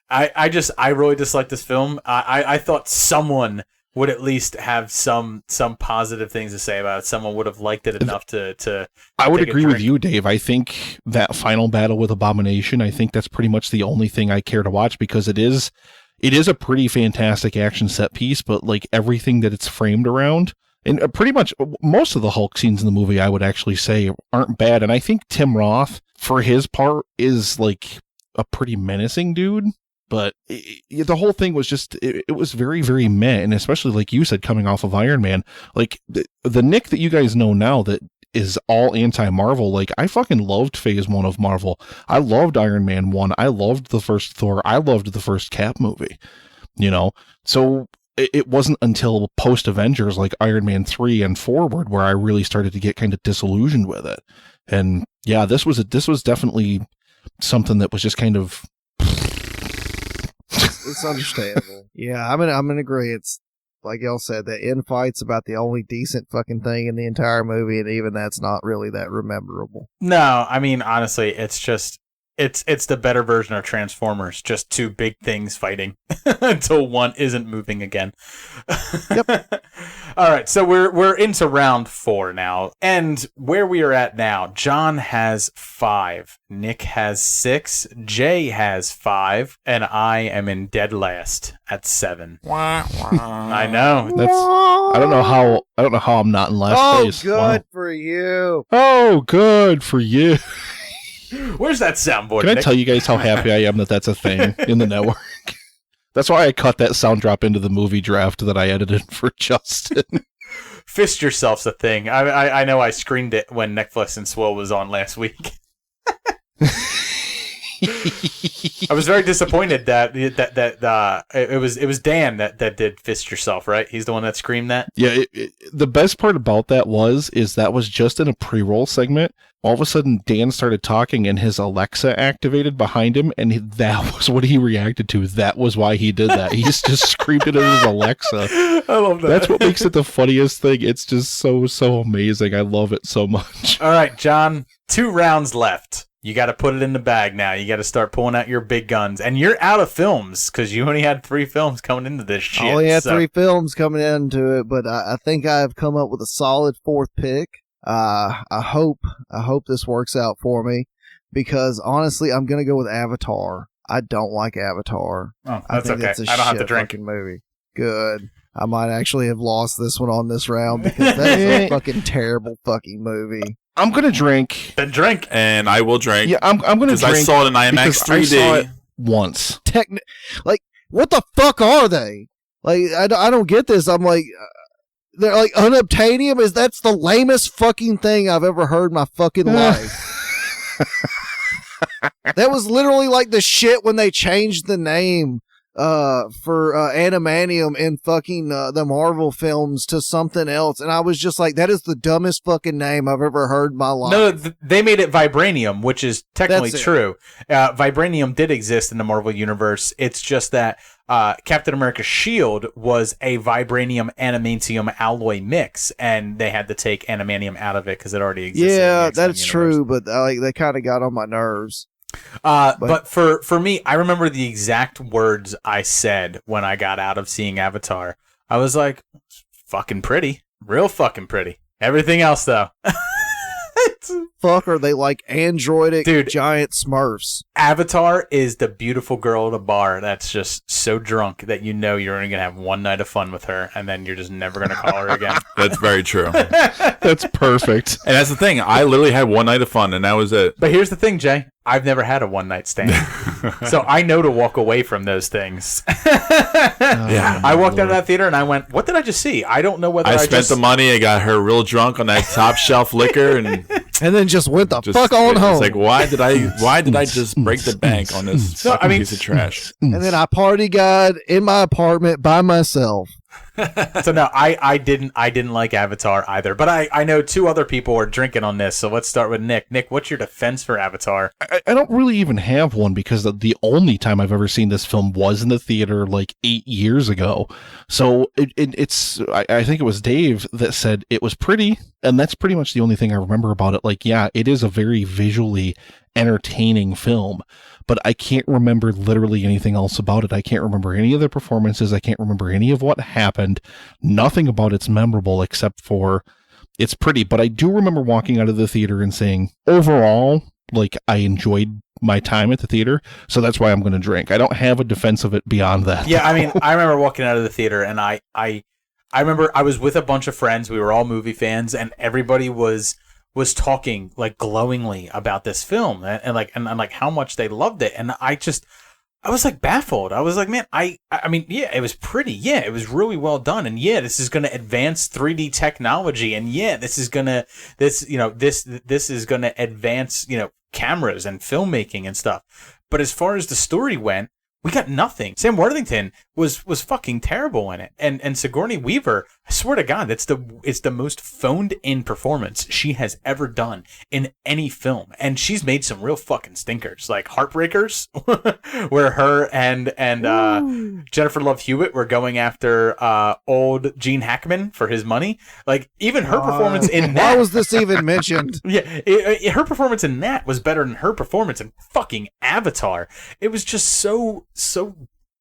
I really dislike this film. I thought someone would at least have some positive things to say about it. Someone would have liked it enough to I would agree with you, Dave. I think that final battle with Abomination, I think that's pretty much the only thing I care to watch, because it is a pretty fantastic action set piece, but like everything that it's framed around, and pretty much most of the Hulk scenes in the movie, I would actually say aren't bad. And I think Tim Roth, for his part, is like a pretty menacing dude. But the whole thing was just, it was very, very meh. And especially, like you said, coming off of Iron Man, like the Nick that you guys know now that is all anti-Marvel, like, I fucking loved Phase 1 of Marvel. I loved Iron Man 1. I loved the first Thor. I loved the first Cap movie, you know? So it wasn't until post-Avengers, like Iron Man 3 and forward, where I really started to get kind of disillusioned with it. And yeah, this was definitely something that was just kind of... It's understandable. Yeah, I'm gonna agree. It's like y'all said, the end fight's about the only decent fucking thing in the entire movie, and even that's not really that rememberable. No, I mean, honestly, it's just it's the better version of Transformers, just two big things fighting until one isn't moving again. Yep. All right, so we're into round 4 now, and where we are at now, John has 5, Nick has 6, Jay has 5, and I am in dead last at 7. I know. I don't know how I'm not in last place. Oh, good for you. Oh, good for you. Where's that soundboard? Can I Nick? tell you guys how happy I am that that's a thing in the network? That's why I cut that sound drop into the movie draft that I edited for Justin. Fist Yourself's a thing. I know I screened it when Netflix and Swell was on last week. I was very disappointed that it was Dan that did Fist Yourself, right? He's the one that screamed that. Yeah, the best part about that was just in a pre-roll segment. All of a sudden, Dan started talking, and his Alexa activated behind him, and that was what he reacted to. That was why he did that. He just screamed it at his Alexa. I love that. That's what makes it the funniest thing. It's just so amazing. I love it so much. All right, John, 2 rounds left. You got to put it in the bag now. You got to start pulling out your big guns. And you're out of films because you only had 3 films coming into this shit. I only had 3 films coming into it, but I think I've come up with a solid 4th pick. I hope this works out for me because honestly, I'm going to go with Avatar. I don't like Avatar. Oh, that's okay. It's a I don't have to shit drink. fucking movie. Good. I might actually have lost this one on this round because that's a fucking terrible fucking movie. I'm gonna drink. Then drink. And I will drink. Yeah, I'm gonna drink. Because I saw it in IMAX 3D. I saw it once. Like, what the fuck are they? Like, I don't get this. I'm like, they're like unobtainium. That's the lamest fucking thing I've ever heard in my fucking life. That was literally like the shit when they changed the name for animanium in fucking the Marvel films to something else, and I was just like, that is the dumbest fucking name I've ever heard in my life. No, they made it vibranium, which is technically true. Vibranium did exist in the Marvel universe. It's just that Captain America's shield was a vibranium animatium alloy mix, and they had to take animanium out of it because it already existed. Yeah, that's true, but like they kind of got on my nerves. But for me, I remember the exact words I said when I got out of seeing Avatar. I was like, fucking pretty. Real fucking pretty. Everything else, though. Fuck, are they like androidic Dude, giant Smurfs? Avatar is the beautiful girl at a bar that's just so drunk that you know you're only going to have one night of fun with her, and then you're just never going to call her again. That's very true. That's perfect. And that's the thing. I literally had one night of fun, and that was it. But here's the thing, Jay. I've never had a one-night stand. So I know to walk away from those things. Yeah. I walked out of that theater and I went, what did I just see? I don't know whether I spent the money. I got her real drunk on that top shelf liquor, and then just went the fuck on home. It's like, why did I just break the bank on this piece of trash? And then I party guide in my apartment by myself. So no, I didn't like Avatar either, but I know 2 other people are drinking on this, so let's start with Nick. Nick, what's your defense for Avatar? I don't really even have one because the only time I've ever seen this film was in the theater like 8 years ago. So it's I think it was Dave that said it was pretty, and that's pretty much the only thing I remember about it. Like, yeah, it is a very visually entertaining film, but I can't remember literally anything else about it. I can't remember any of the performances. I can't remember any of what happened. Nothing about it's memorable except for it's pretty. But I do remember walking out of the theater and saying, overall, like, I enjoyed my time at the theater, so that's why I'm going to drink. I don't have a defense of it beyond that. Yeah, I mean, I remember walking out of the theater, and I remember I was with a bunch of friends. We were all movie fans, and everybody was talking like glowingly about this film and like how much they loved it, and I was like baffled. I was like, man, I mean, yeah, it was pretty, yeah, it was really well done, and yeah, this is going to advance 3D technology, and yeah, this is going to advance, cameras and filmmaking and stuff. But as far as the story went, we got nothing. Sam Worthington was fucking terrible in it, and Sigourney Weaver, I swear to God, it's the most phoned in performance she has ever done in any film, and she's made some real fucking stinkers, like Heartbreakers, where her and Jennifer Love Hewitt were going after old Gene Hackman for his money. Like, even her performance in that. Why was this even mentioned? Yeah, her performance in that was better than her performance in fucking Avatar. It was just so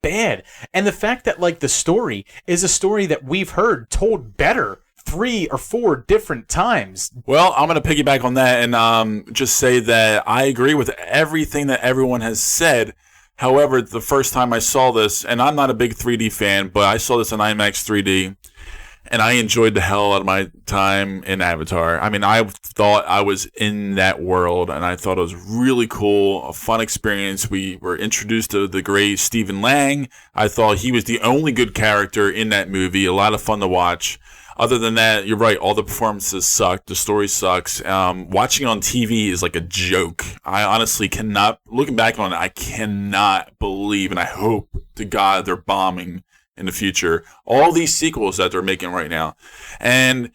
bad. And the fact that, like, the story is a story that we've heard told better 3 or 4 different times. Well, I'm going to piggyback on that and just say that I agree with everything that everyone has said. However, the first time I saw this, and I'm not a big 3D fan, but I saw this in IMAX 3D, and I enjoyed the hell out of my time in Avatar. I mean, I thought I was in that world, and I thought it was really cool, a fun experience. We were introduced to the great Stephen Lang. I thought he was the only good character in that movie. A lot of fun to watch. Other than that, you're right. All the performances suck. The story sucks. Watching on TV is like a joke. I honestly cannot, looking back on it, I cannot believe, and I hope to God they're bombing in the future all these sequels that they're making right now. And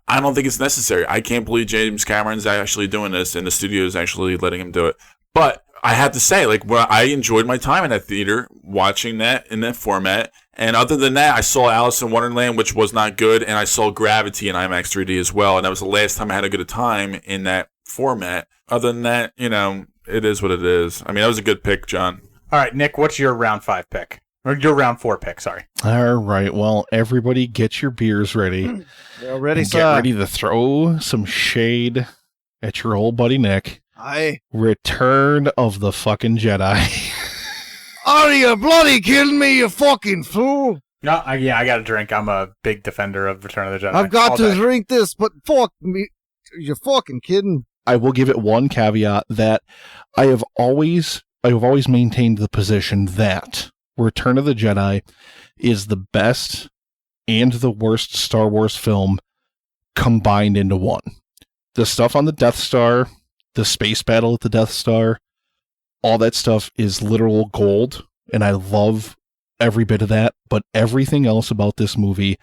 I don't think it's necessary. I can't believe James Cameron's actually doing this and the studio is actually letting him do it. But I have to say, like, I enjoyed my time in that theater watching that in that format. And other than that, I saw Alice in Wonderland, which was not good, and I saw Gravity in IMAX 3D as well. And that was the last time I had a good time in that format. Other than that, you know, it is what it is. I mean, that was a good pick, John. All right, Nick, what's your round 5 pick? Or your round 4 pick, sorry. All right. Well, everybody get your beers ready. They're ready, Get ready to throw some shade at your old buddy Nick. Aye. Return of the fucking Jedi. Are you bloody kidding me, you fucking fool? No, I got a drink. I'm a big defender of Return of the Jedi. I've got all to day. drink this, but fuck me. You're fucking kidding. I will give it one caveat that I have always maintained the position that Return of the Jedi is the best and the worst Star Wars film combined into one. The stuff on the Death Star, the space battle at the Death Star, all that stuff is literal gold, and I love every bit of that, but everything else about this movie,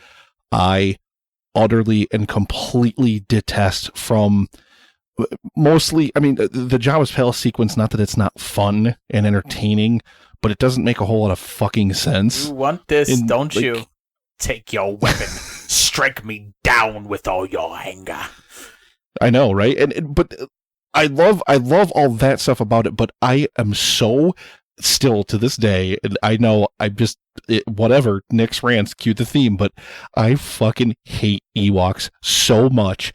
I utterly and completely detest from mostly, I mean, the Jabba's Palace sequence, not that it's not fun and entertaining, but it doesn't make a whole lot of fucking sense. You want this, don't like, you? Take your weapon. Strike me down with all your anger. I know, right? But I love all that stuff about it, but I am so still to this day, and I know whatever, Nick's rants, cue the theme, but I fucking hate Ewoks so much.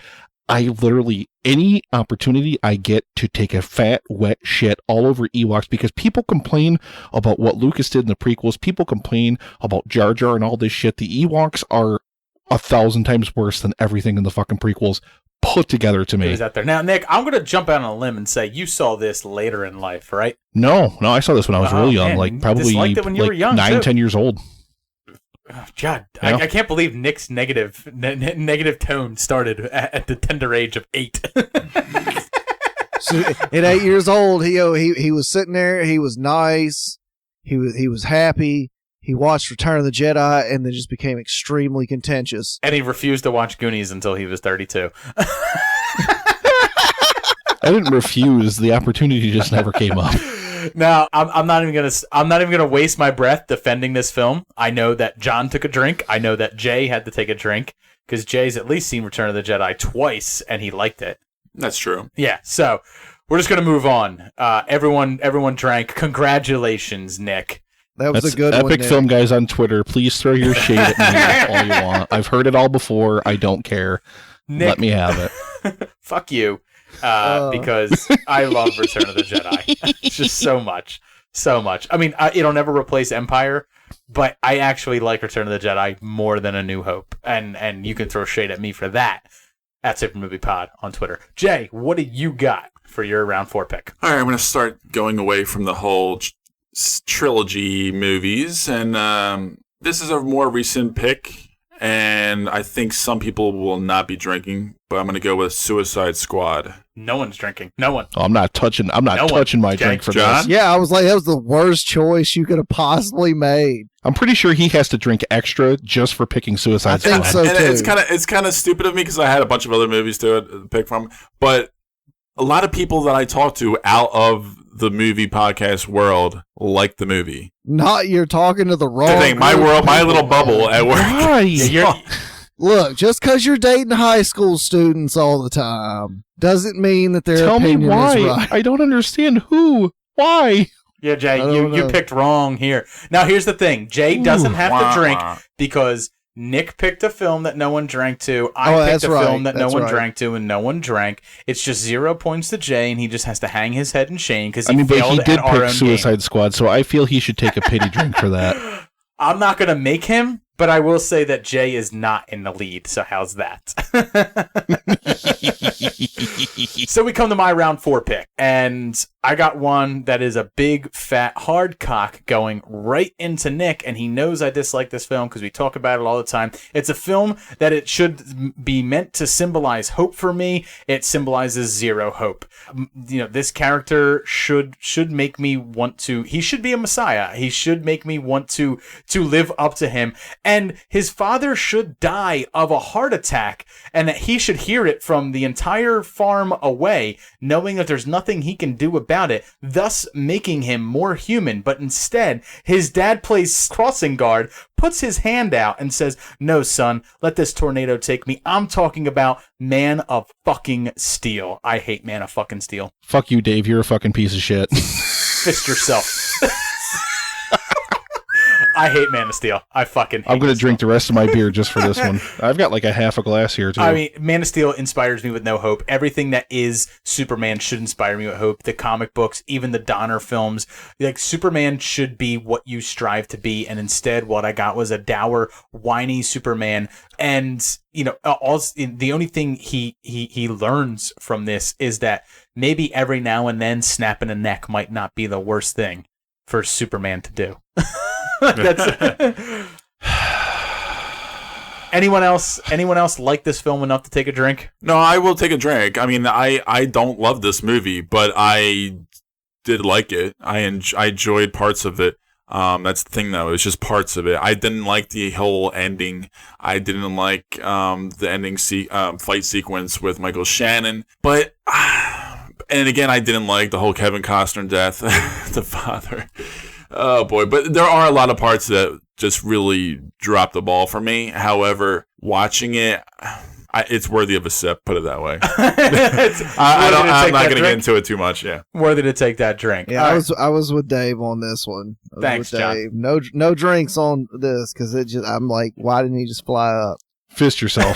I literally, any opportunity I get to take a fat, wet shit all over Ewoks, because people complain about what Lucas did in the prequels, people complain about Jar Jar and all this shit. The Ewoks are 1,000 times worse than everything in the fucking prequels put together to me. Who's out there? Now, Nick, I'm going to jump out on a limb and say you saw this later in life, right? No, I saw this when I was really young, man. like probably Disliked it when you were young, 9, too. 10 years old. Oh, God, Yeah. I can't believe Nick's negative tone started at the tender age of 8. So at 8 years old, he was sitting there. He was nice. He was happy. He watched Return of the Jedi and then just became extremely contentious. And he refused to watch Goonies until he was 32. I didn't refuse. The opportunity just never came up. Now, I'm not even gonna waste my breath defending this film. I know that John took a drink. I know that Jay had to take a drink because Jay's at least seen Return of the Jedi twice and he liked it. That's true. Yeah, so we're just gonna move on. Everyone drank. Congratulations, Nick. That was That's a good one. Epic Nick. Film Guys on Twitter. Please throw your shade at me all you want. I've heard it all before. I don't care. Nick, Let me have it. fuck you. Because I love Return of the Jedi. Just so much. I mean, it'll never replace Empire, but I actually like Return of the Jedi more than A New Hope. And you can throw shade at me for that at Super Movie Pod on Twitter. Jay, what do you got for your round 4 pick? All right, I'm going to start going away from the whole trilogy movies, and this is a more recent pick, and I think some people will not be drinking, but I'm going to go with Suicide Squad. No one's drinking. No one. Oh, I'm not touching my drink for John? this. Yeah, I was like, that was the worst choice you could have possibly made. I'm pretty sure he has to drink extra just for picking Suicide I think Squad. so. And too. it's kind of stupid of me because I had a bunch of other movies to pick from, but a lot of people that I talk to out of the movie podcast world like the movie. Not you're talking to the wrong. I think my group world, of my people, little bubble man. at work. Why? Look, just because you're dating high school students all the time doesn't mean that their Tell me opinion why. is right. I don't understand who. Why? Yeah, Jay, I don't you know. picked wrong here. Now, here's the thing. Jay doesn't have to drink because Nick picked a film that no one drank to. I picked that's a right. film that no That's one right. drank to, and no one drank. It's just 0 points to Jay, and he just has to hang his head in shame because he But failed he did at our pick own Suicide game. Squad, so I feel he should take a pity drink for that. I'm not going to make him, But I will say that Jay is not in the lead, so how's that? So we come to my round 4 pick, and I got one that is a big, fat, hard cock going right into Nick, and he knows I dislike this film because we talk about it all the time. It's a film that it should be meant to symbolize hope for me. It symbolizes zero hope. You know, this character should make me want to... He should be a messiah. He should make me want to live up to him. And his father should die of a heart attack, and that he should hear it from the entire farm away, knowing that there's nothing he can do about it, thus making him more human. But instead, his dad plays crossing guard, puts his hand out, and says, "No, son, let this tornado take me." I'm talking about Man of fucking Steel. I hate Man of fucking Steel. Fuck you, Dave. You're a fucking piece of shit. Fist yourself. I hate Man of Steel. I fucking hate I'm going to drink the rest of my beer just for this one. I've got like a half a glass here, too. I mean, Man of Steel inspires me with no hope. Everything that is Superman should inspire me with hope. The comic books, even the Donner films. Like, Superman should be what you strive to be, and instead what I got was a dour, whiny Superman. And, you know, the only thing he learns from this is that maybe every now and then snapping a neck might not be the worst thing for Superman to do. That's anyone else like this film enough to take a drink? No, I will take a drink. I mean, I don't love this movie, but I did like it. I enjoyed parts of it. That's the thing, though. It's just parts of it. I didn't like the whole ending. I didn't like the ending fight sequence with Michael Shannon. But and again, I didn't like the whole Kevin Costner death, the father. Oh boy, but there are a lot of parts that just really dropped the ball for me. However, watching it, it's worthy of a sip, put it that way. I'm not going to get into it too much, yeah. Worthy to take that drink. Yeah, I was with Dave on this one. Thanks, John. No drinks on this, because I'm like, why didn't he just fly up? Fist yourself.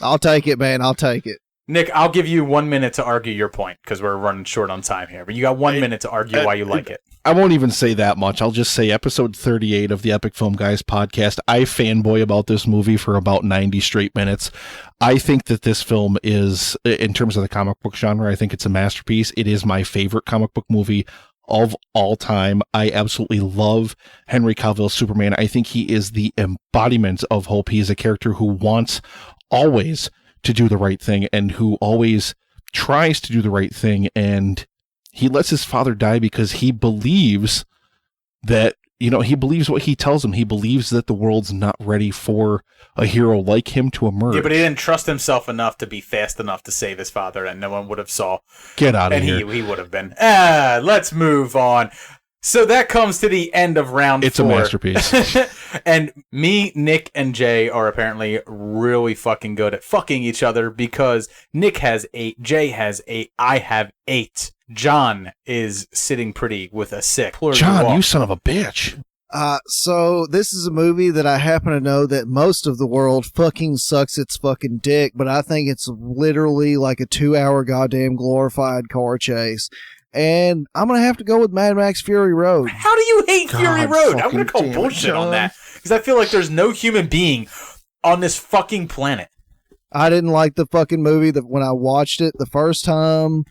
I'll take it, man. I'll take it. Nick, I'll give you 1 minute to argue your point, because we're running short on time here. But you got 1 minute to argue why you like it. I won't even say that much. I'll just say episode 38 of the Epic Film Guys podcast, I fanboy about this movie for about 90 straight minutes. I think that this film is, in terms of the comic book genre, I think it's a masterpiece. It is my favorite comic book movie of all time. I absolutely love Henry Cavill's Superman. I think he is the embodiment of hope. He is a character who wants always to do the right thing and who always tries to do the right thing, and he lets his father die because he believes that, you know, he believes what he tells him. He believes that the world's not ready for a hero like him to emerge. Yeah, but he didn't trust himself enough to be fast enough to save his father, and no one would have saw. Get out of here. And he would have been. Let's move on. So that comes to the end of round 4. It's a masterpiece. And me, Nick, and Jay are apparently really fucking good at fucking each other, because Nick has 8, Jay has 8, I have 8. John is sitting pretty with a 6. John, you son of a bitch. So this is a movie that I happen to know that most of the world fucking sucks its fucking dick, but I think it's literally like a 2-hour goddamn glorified car chase. And I'm going to have to go with Mad Max Fury Road. How do you hate Fury Road? I'm going to call bullshit on that, because I feel like there's no human being on this fucking planet. I didn't like the fucking movie that when I watched it the first time.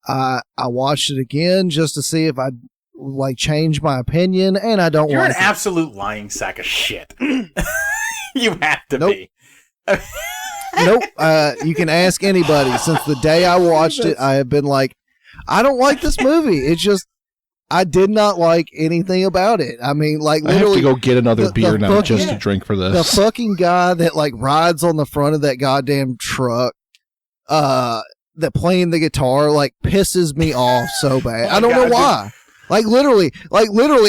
I watched it again just to see if I'd like change my opinion, and I don't You're like an absolute lying sack of shit. You have to be. Nope. You can ask anybody. Since the day I watched it, I have been like, I don't like this movie. It's just, I did not like anything about it. I mean, like, literally, I have to go get another beer now just to drink for this. The fucking guy that like rides on the front of that goddamn truck, that playing the guitar, like pisses me off so bad. I don't know why. Like literally,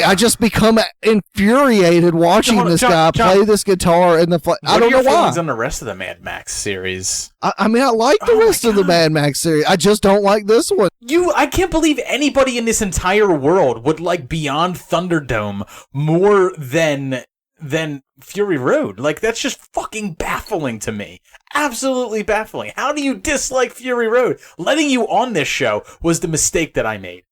I just become infuriated watching this guy play this guitar in the. I don't know why. What are your feelings on the rest of the Mad Max series? I mean, I like the rest of the Mad Max series. I just don't like this one. I can't believe anybody in this entire world would like Beyond Thunderdome more than Fury Road. Like, that's just fucking baffling to me. Absolutely baffling. How do you dislike Fury Road? Letting you on this show was the mistake that I made.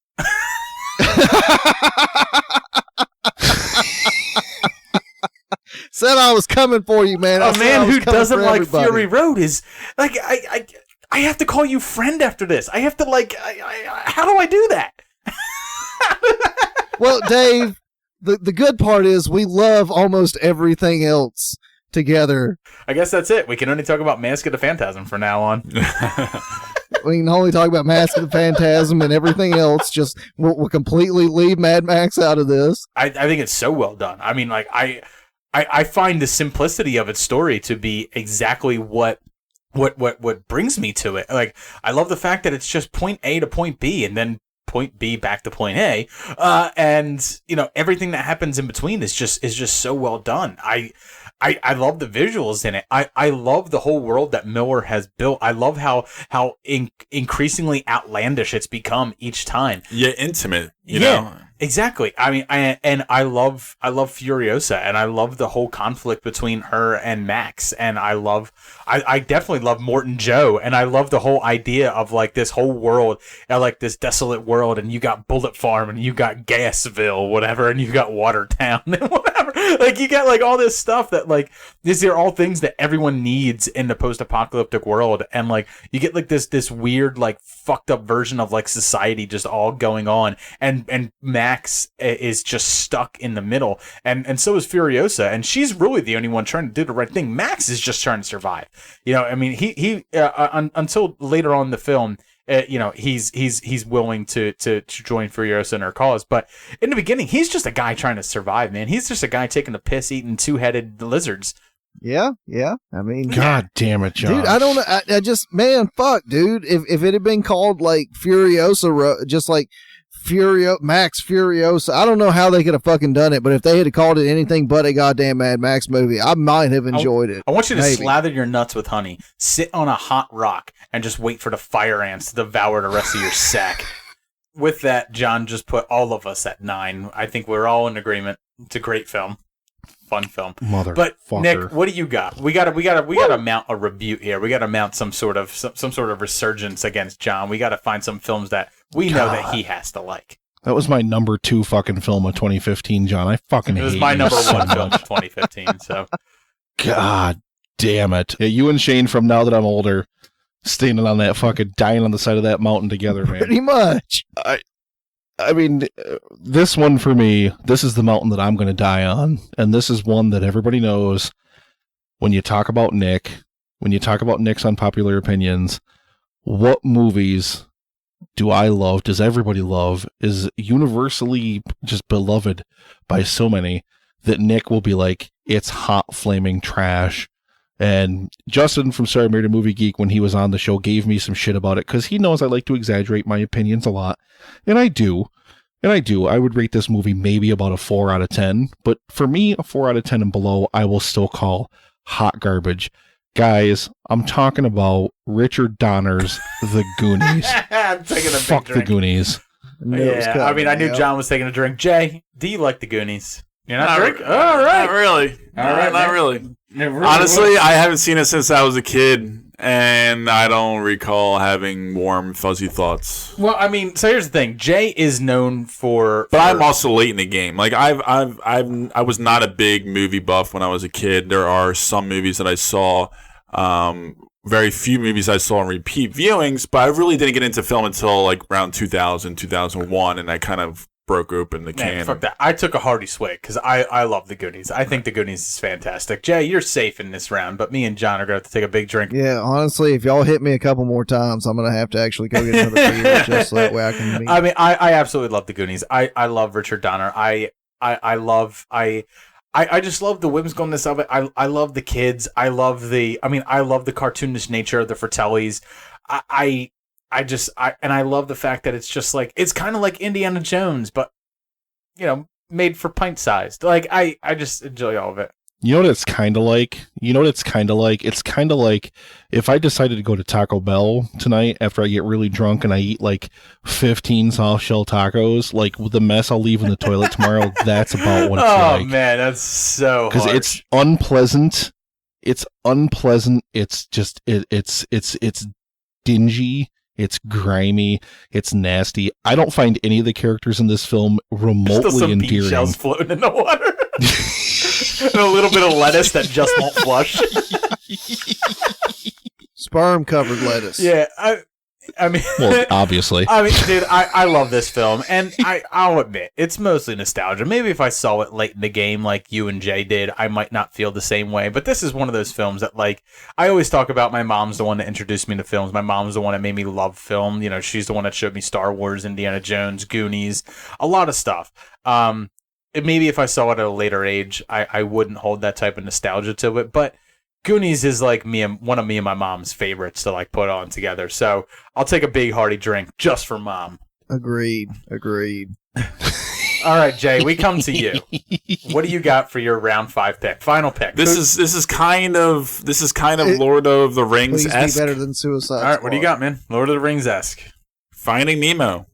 Said I was coming for you, man. A man who doesn't like everybody. Fury Road is like I have to call you friend after this. I have to how do I do that? Well, Dave, the good part is we love almost everything else together. I guess that's it. We can only talk about Mask of the Phantasm from now on. We can only talk about Mask of the Phantasm and everything else. Just we'll completely leave Mad Max out of this. I think it's so well done. I mean, like I find the simplicity of its story to be exactly what brings me to it. Like, I love the fact that it's just point A to point B and then point B back to point A. And you know, everything that happens in between is just so well done. I love the visuals in it. I love the whole world that Miller has built. I love how increasingly outlandish it's become each time. Yeah, intimate, you know. Exactly. I mean, I love Furiosa, and I love the whole conflict between her and Max, and I definitely love Morton Joe, and I love the whole idea of like this whole world, like this desolate world, and you got Bullet Farm, and you got Gasville, whatever, and you got Watertown, and whatever. Like, you got like all this stuff that like these are all things that everyone needs in the post-apocalyptic world, and like you get like this weird like fucked up version of like society just all going on, and Max is just stuck in the middle, and so is Furiosa, and she's really the only one trying to do the right thing. Max is just trying to survive. You know, I mean, he until later on in the film, you know, he's willing to join Furiosa in her cause, but in the beginning, he's just a guy trying to survive, man. He's just a guy taking the piss, eating two-headed lizards. Yeah. I mean, God damn it, John. Dude, I don't know. I just, man, fuck, dude. If it had been called like Furiosa, just like Max Furiosa, I don't know how they could have fucking done it, but if they had called it anything but a goddamn Mad Max movie, I might have enjoyed it. I want you to Maybe. slather your nuts with honey, sit on a hot rock, and just wait for the fire ants to devour the rest of your sack. With that, John just put all of us at 9. I think we're all in agreement. It's a great film. Fun film. But Nick, what do you got? We gotta mount a rebuke here. We gotta mount some sort of resurgence against John. We gotta find some films that we know that he has to like. That was my number 2 fucking film of 2015, John. I fucking hate it. It was my number 1 film of 2015. So, God damn it! Yeah, you and Shane from Now That I'm Older, standing on that fucking dying on the side of that mountain together, man. Pretty much. I mean, this one for me, this is the mountain that I'm going to die on. And this is one that everybody knows when you talk about Nick, when you talk about Nick's unpopular opinions, what movies do I love, does everybody love, is universally just beloved by so many that Nick will be like, it's hot flaming trash. And Justin from Sorry Married a Movie Geek, when he was on the show, gave me some shit about it because he knows I like to exaggerate my opinions a lot. And I do. I would rate this movie maybe about a 4 out of 10. But for me, a 4 out of 10 and below, I will still call hot garbage. Guys, I'm talking about Richard Donner's The Goonies. I'm taking a Fuck big drink. The Goonies. Yeah, I mean, I knew John was taking a drink. Jay, do you like The Goonies? You're not drinking? All right. Not really. All right, not really. Honestly, I haven't seen it since I was a kid, and I don't recall having warm, fuzzy thoughts. Well, I mean, so here's the thing. Jay is known for... But I'm also late in the game. Like, I was not a big movie buff when I was a kid. There are some movies that I saw, very few movies I saw in repeat viewings, but I really didn't get into film until, like, around 2000, 2001, and I kind of broke open the can. Man, fuck that. I took a hearty swig because I love The Goonies. I think The Goonies is fantastic. Jay, you're safe in this round, but me and John are going to have to take a big drink. Yeah, honestly, if y'all hit me a couple more times, I'm going to have to actually go get another beer just so that way I can meet. I mean, I absolutely love The Goonies. I love Richard Donner. I just love the whimsicalness of it. I love the kids. I love the cartoonish nature of the Fratellis. And I love the fact that it's just like, it's kind of like Indiana Jones, but, you know, made for pint sized. Like, I just enjoy all of it. You know what it's kind of like? It's kind of like if I decided to go to Taco Bell tonight after I get really drunk and I eat like 15 soft shell tacos, like with the mess I'll leave in the toilet tomorrow, that's about what it's like. Oh, man, that's so hard. Because it's unpleasant. It's just, it's dingy. It's grimy. It's nasty. I don't find any of the characters in this film Still remotely some beach endearing. shells floating in the water. And a little bit of lettuce that just won't flush. Sperm covered lettuce. Yeah, I mean, Well, obviously. I mean, dude, I love this film, and I'll admit it's mostly nostalgia. Maybe if I saw it late in the game, like you and Jay did, I might not feel the same way. But this is one of those films that, like, I always talk about. My mom's the one that introduced me to films. My mom's the one that made me love film. You know, she's the one that showed me Star Wars, Indiana Jones, Goonies, a lot of stuff. Maybe if I saw it at a later age, I wouldn't hold that type of nostalgia to it, but Goonies is like one of me and my mom's favorites to like put on together. So I'll take a big hearty drink just for mom. Agreed. All right, Jay, we come to you. What do you got for your round 5 pick? Final pick. This is kind of Lord of the Rings Please esque. be better than Suicide All right, Squad. what do you got, man? Lord of the Rings esque. Finding Nemo.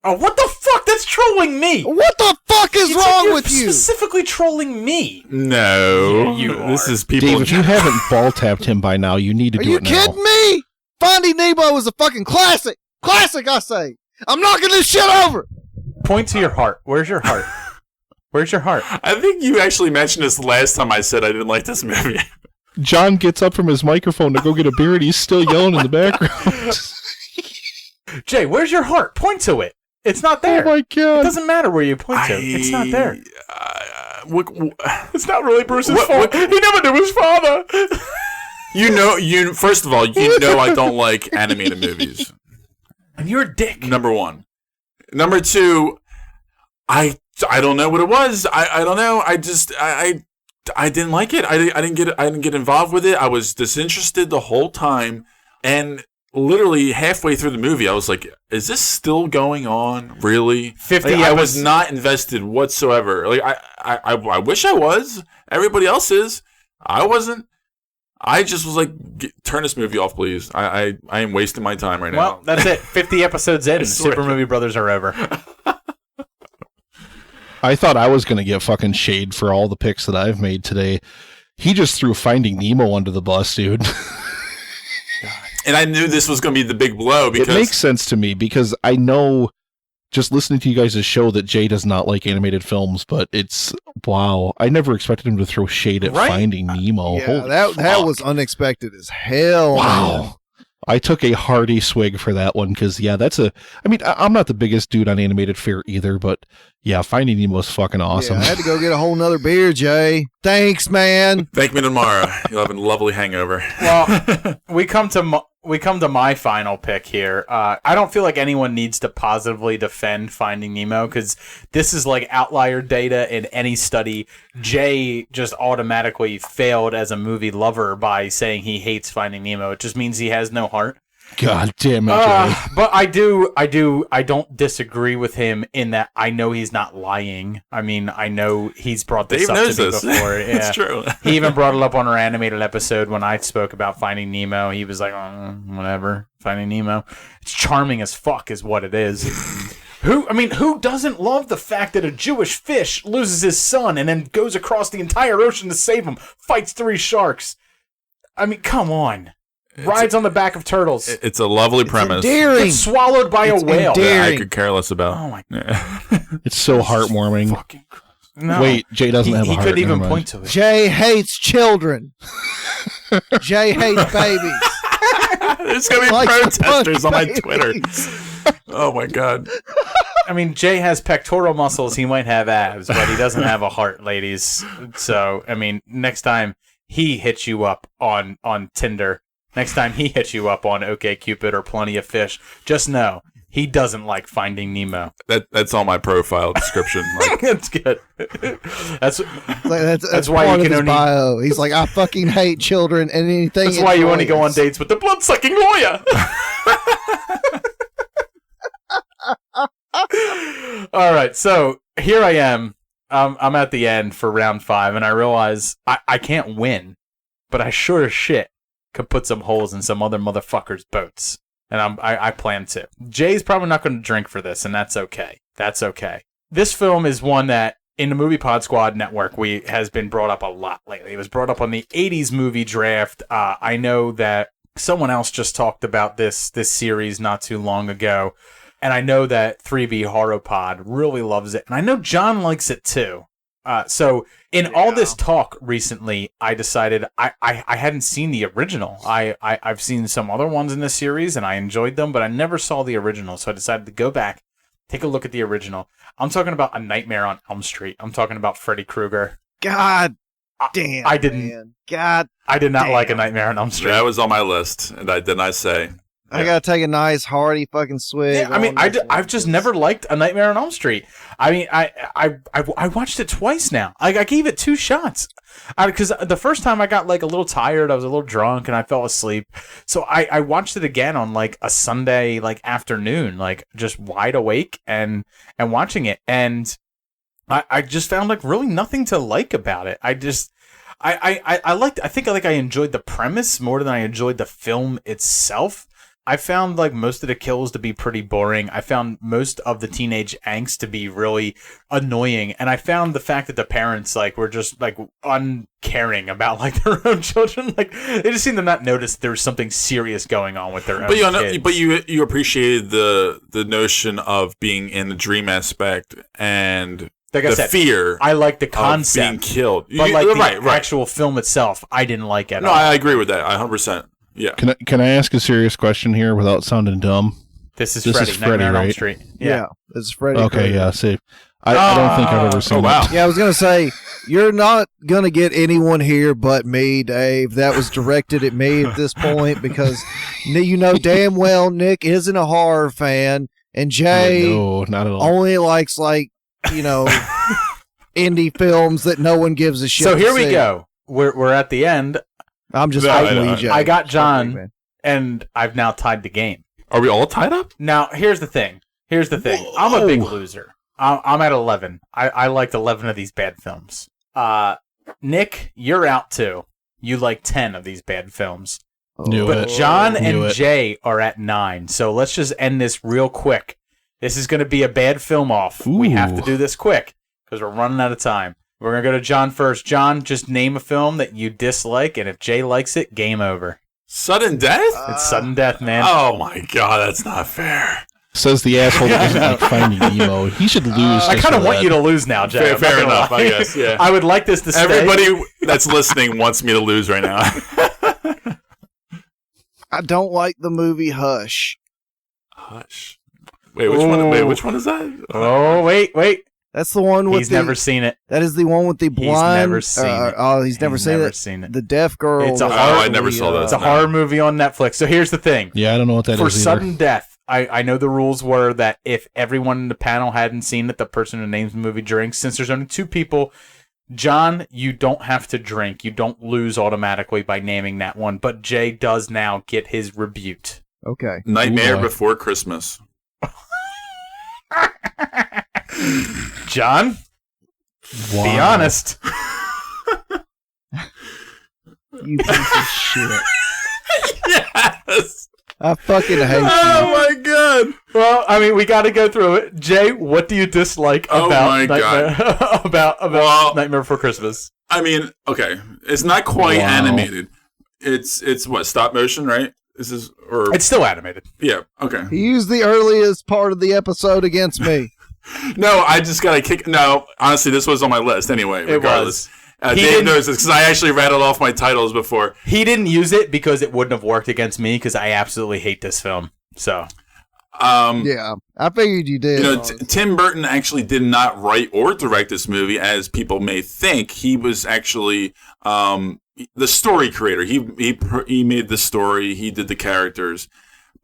Oh, what the fuck? That's trolling me. What the fuck is wrong You're with you? Specifically trolling me. No, Yeah, you this are. is people. Dave, if you haven't ball tapped him by now, you need to Are do you it now. kidding me? Finding Nemo is a fucking classic. Classic, I say. I'm knocking this shit over. Point to your heart. Where's your heart? Where's your heart? I think you actually mentioned this last time I said I didn't like this movie. John gets up from his microphone to go get a beer, and he's still yelling in the background. Jay, where's your heart? Point to it. It's not there. Oh my It god! doesn't matter where you point to. It's not there. It's not really Bruce's fault. He never knew his father. First of all, you know I don't like animated movies. And you're a dick. Number one. Number two, I don't know what it was. I don't know. I didn't like it. I didn't get involved with it. I was disinterested the whole time, and literally halfway through the movie, I was like, "Is this still going on? Really?" 50 I was not invested whatsoever. Like I wish I was. Everybody else is. I wasn't. I just was like, turn this movie off, please. I am wasting my time right now. Well, that's it. 50 episodes in, Super Movie Brothers are over. I thought I was going to get fucking shade for all the picks that I've made today. He just threw Finding Nemo under the bus, dude. And I knew this was going to be the big blow because It makes sense to me because I know, just listening to you guys' show, that Jay does not like animated films, but it's, wow. I never expected him to throw shade at Right? Finding Nemo. Yeah, Holy that fuck. was unexpected as hell. Wow. Man. I took a hearty swig for that one because, yeah, I'm not the biggest dude on animated fare either, but yeah, Finding Nemo is fucking awesome. Yeah, I had to go get a whole nother beer, Jay. Thanks, man. thank me tomorrow. You'll have a lovely hangover. Well, we come to my final pick here. I don't feel like anyone needs to positively defend Finding Nemo because this is like outlier data in any study. Jay just automatically failed as a movie lover by saying he hates Finding Nemo. It just means he has no heart. God damn it, Jay. But I don't disagree with him in that I know he's not lying. I mean, I know he's brought this Dave up knows to me this. before. Yeah. It's true. He even brought it up on our animated episode when I spoke about Finding Nemo. He was like, whatever, Finding Nemo. It's charming as fuck is what it is. Who doesn't love the fact that a Jewish fish loses his son and then goes across the entire ocean to save him, fights 3 sharks? I mean, come on. Rides on the back of turtles. It's a lovely premise. Endearing. Gets swallowed by a whale. endearing. that I could care less about. Oh my Yeah. It's so heartwarming. fucking no. Wait, Jay doesn't have a he heart. couldn't even never mind. point to it. Jay hates children. Jay hates babies. There's gonna be Like protesters on my babies. Twitter. Oh my god. I mean, Jay has pectoral muscles. He might have abs, but he doesn't have a heart, ladies. So, I mean, next time he hits you up on Tinder, next time he hits you up on OkCupid or Plenty of Fish, just know he doesn't like Finding Nemo. That's on my profile description. Like, That's good. That's That's why part you of can his only- bio. He's like, I fucking hate children and anything. That's it why you only go on noise. dates with the blood-sucking lawyer. All right, so here I am. I'm at the end for round 5, and I realize I can't win, but I sure as shit could put some holes in some other motherfuckers' boats, and I plan to. Jay's probably not going to drink for this, and that's okay. That's okay. This film is one that in the Movie Pod Squad network has been brought up a lot lately. It was brought up on the 80s movie draft. I know that Someone else just talked about this series not too long ago, and I know that 3B Horrorpod really loves it, and I know John likes it too. So in all this talk recently, I decided I hadn't seen the original. I've seen some other ones in this series, and I enjoyed them, but I never saw the original, so I decided to go back, take a look at the original. I'm talking about A Nightmare on Elm Street. I'm talking about Freddy Krueger. God damn, I didn't. man. God, I did not damn. like A Nightmare on Elm Street. That was on my list, and I did not say. I gotta take a nice hearty fucking swig. Yeah, I mean, I've just never liked A Nightmare on Elm Street. I mean, I watched it twice now. I gave it 2 shots. Because the first time I got like a little tired, I was a little drunk, and I fell asleep. So I watched it again on like a Sunday like afternoon, like just wide awake and watching it, and I just found like really nothing to like about it. I think I enjoyed the premise more than I enjoyed the film itself. I found like most of the kills to be pretty boring. I found most of the teenage angst to be really annoying, and I found the fact that the parents like were just like uncaring about like their own children. Like they just seemed to not notice there was something serious going on with their own kids. But you appreciated the notion of being in the dream aspect and like I said, fear. I like the concept of being killed, but like the actual film itself, I didn't like at all. No, I agree with that. 100%. Yeah. Can I ask a serious question here without sounding dumb? This is Freddy, Nightmare on Elm Street. Yeah, this is Freddy. Okay, yeah. See, I don't think I've ever seen. Oh wow. Yeah, I was gonna say you're not gonna get anyone here but me, Dave. That was directed at me at this point because you know damn well Nick isn't a horror fan, and Jay no, not at all. only likes like indie films that no one gives a shit. So here to we see. go. We're at the end. I'm just I got John, and I've now tied the game. Are we all tied up? Now, here's the thing. Whoa. I'm a big loser. I'm at 11. I liked 11 of these bad films. Nick, you're out too. You like 10 of these bad films. But John and Jay are at 9. So let's just end this real quick. This is going to be a bad film off. Ooh. We have to do this quick because we're running out of time. We're going to go to John first. John, just name a film that you dislike, and if Jay likes it, game over. Sudden death? It's sudden death, man. Oh my god, that's not fair. Says the asshole that doesn't like Finding Nemo. He should lose. I kind of want you to lose now, Jay. Fair enough, I guess. Yeah. I would like this to stay. Everybody that's listening wants me to lose right now. I don't like the movie Hush. Hush. Wait, which one is that? Oh, wait. That's the one with He's never seen it. That is the one with the blind. He's never seen it. Oh, he's never seen it. The deaf girl. It's a horror. I never saw that. It's a horror movie on Netflix. So here's the thing. Yeah, I don't know what that is For either. sudden death, I know the rules were that if everyone in the panel hadn't seen it, the person who names the movie drinks. Since there's only 2 people, John, you don't have to drink. You don't lose automatically by naming that one. But Jay does now get his rebuke. Okay. Nightmare Before Christmas. John, Wow. be honest. You piece of shit. Yes. I fucking hate you. Oh my god. Well, I mean, we got to go through it. Jay, what do you dislike Oh about my Nightmare, about Nightmare Before Christmas? I mean, okay, it's not quite animated. It's what, stop motion, right? This is It's still animated. Yeah, okay. He used the earliest part of the episode against me. No, I just got to kick. No, honestly, this was on my list anyway. Regardless, Dave knows this because I actually rattled off my titles before. He didn't use it because it wouldn't have worked against me because I absolutely hate this film. So, yeah, I figured you did. You know, Tim Burton actually did not write or direct this movie, as people may think. He was actually the story creator. He made the story. He did the characters,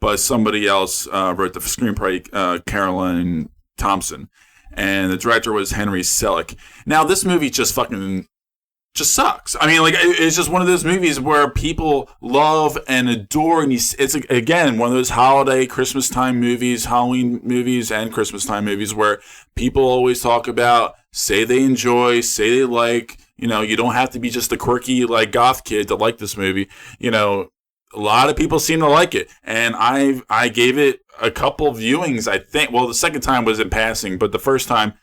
but somebody else wrote the screenplay. Caroline Thompson, and the director was Henry Selick. Now, this movie just sucks. I mean, like, it's just one of those movies where people love and adore, and it's again one of those holiday, Christmas time movies, Halloween movies, and Christmas time movies where people always talk about, say they enjoy, say they like. You know, you don't have to be just a quirky like goth kid to like this movie. You know, a lot of people seem to like it, and I gave it a couple viewings, I think. Well, the second time was in passing, but the first time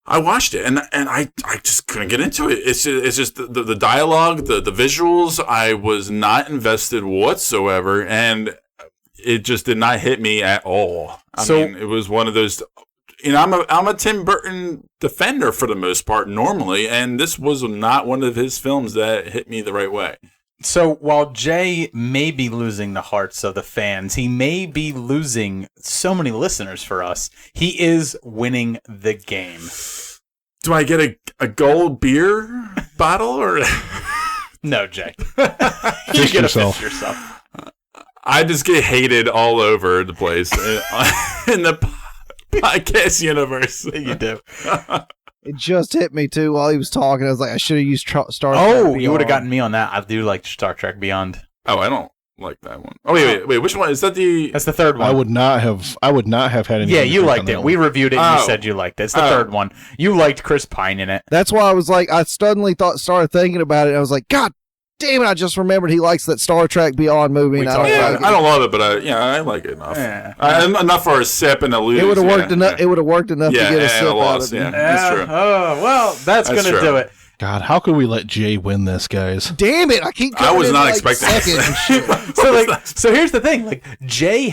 I watched it and I just couldn't get into it. It's just the dialogue, the visuals. I was not invested whatsoever, and it just did not hit me at all. I mean, it was one of those. I'm a Tim Burton defender for the most part normally, and this was not one of his films that hit me the right way. So while Jay may be losing the hearts of the fans, he may be losing so many listeners for us. He is winning the game. Do I get a gold beer bottle or no, Jay? You get yourself. I just get hated all over the place in the podcast universe. You do. It just hit me too while he was talking. I was like, I should have used Star Trek. Oh, you would have gotten me on that. I do like Star Trek Beyond. Oh, I don't like that one. Oh, wait. Which one is that? That's the third one. I would not have had any. Yeah, you liked it. We reviewed it. And you said you liked it. It's the third one. You liked Chris Pine in it. That's why I was like, I suddenly started thinking about it. And I was like, God damn it! I just remembered he likes that Star Trek Beyond movie. And I don't love it, but I like it enough. Yeah. Enough for a sip and a lose. It would have worked enough. It would have worked enough to get a sip out of it. Yeah, that's true. Oh well, that's gonna do it. God, how could we let Jay win this, guys? Damn it! I keep. I was not expecting this. So here's the thing: like Jay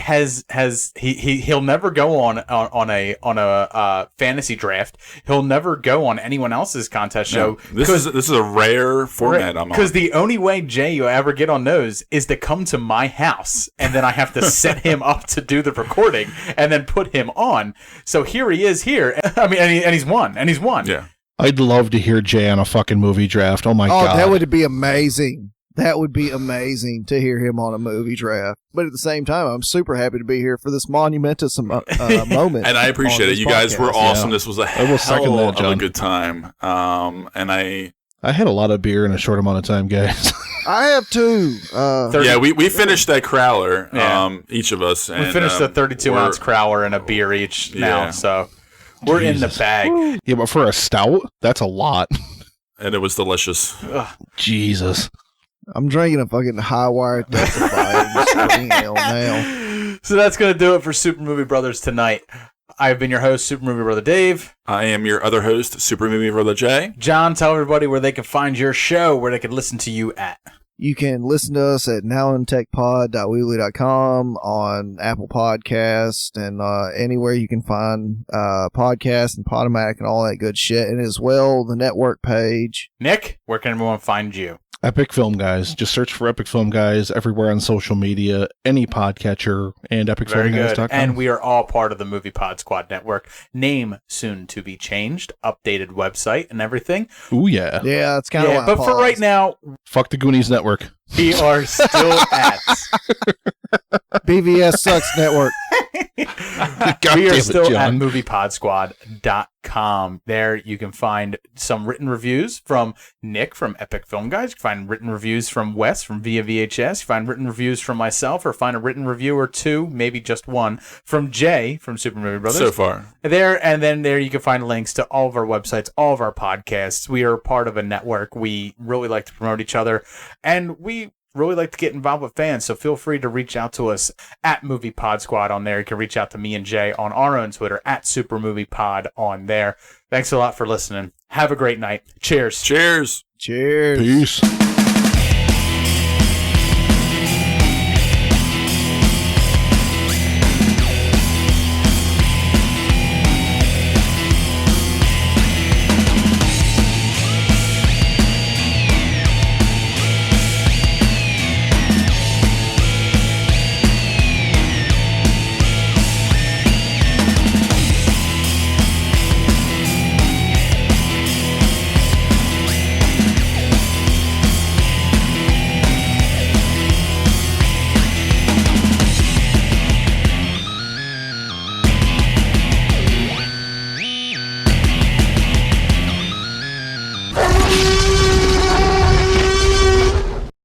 he'll never go on a fantasy draft. He'll never go on anyone else's contest show. No, this is a rare format. I'm on because the only way Jay will ever get on those is to come to my house, and then I have to set him up to do the recording, and then put him on. So here he is here. I mean, and he's won. Yeah. I'd love to hear Jay on a fucking movie draft. Oh my God. That would be amazing. That would be amazing to hear him on a movie draft. But at the same time, I'm super happy to be here for this monumentous moment. And I appreciate it. You guys were awesome. Yeah. This was a hell of a good time. And I had a lot of beer in a short amount of time, guys. I have too. We finished that crowler, each of us. And, we finished the 32-ounce crowler and a beer each now, so... We're in the bag. Yeah, but for a stout, that's a lot. And it was delicious. Ugh. Jesus. I'm drinking a fucking high wire now. So that's going to do it for Super Movie Brothers tonight. I've been your host, Super Movie Brother Dave. I am your other host, Super Movie Brother Jay. John, tell everybody where they can find your show, where they can listen to you at. You can listen to us at nowintechpod.weebly.com, on Apple Podcasts, and anywhere you can find podcasts and Podomatic and all that good shit. And as well, the network page. Nick, where can everyone find you? Epic Film Guys. Just search for Epic Film Guys everywhere on social media, any podcatcher, and epicfilmguys.com. And we are all part of the Movie Pod Squad Network. Name soon to be changed, updated website and everything. Ooh, yeah. Yeah, it's kind of but for right now... Fuck the Goonies Network. We are still at... BVS Sucks Network. We are still at moviepodsquad.com. There you can find some written reviews from Nick from Epic Film Guys. You can find written reviews from Wes from Via VHS. You can find written reviews from myself, or find a written review or two, maybe just one, from Jay from Super Movie Brothers. So far. There you can find links to all of our websites, all of our podcasts. We are part of a network. We really like to promote each other, and we really like to get involved with fans, so feel free to reach out to us at Movie Pod Squad on there. You can reach out to me and Jay on our own Twitter at Super Movie Pod on there. Thanks a lot for listening. Have a great night. Cheers. Cheers. Cheers. Peace.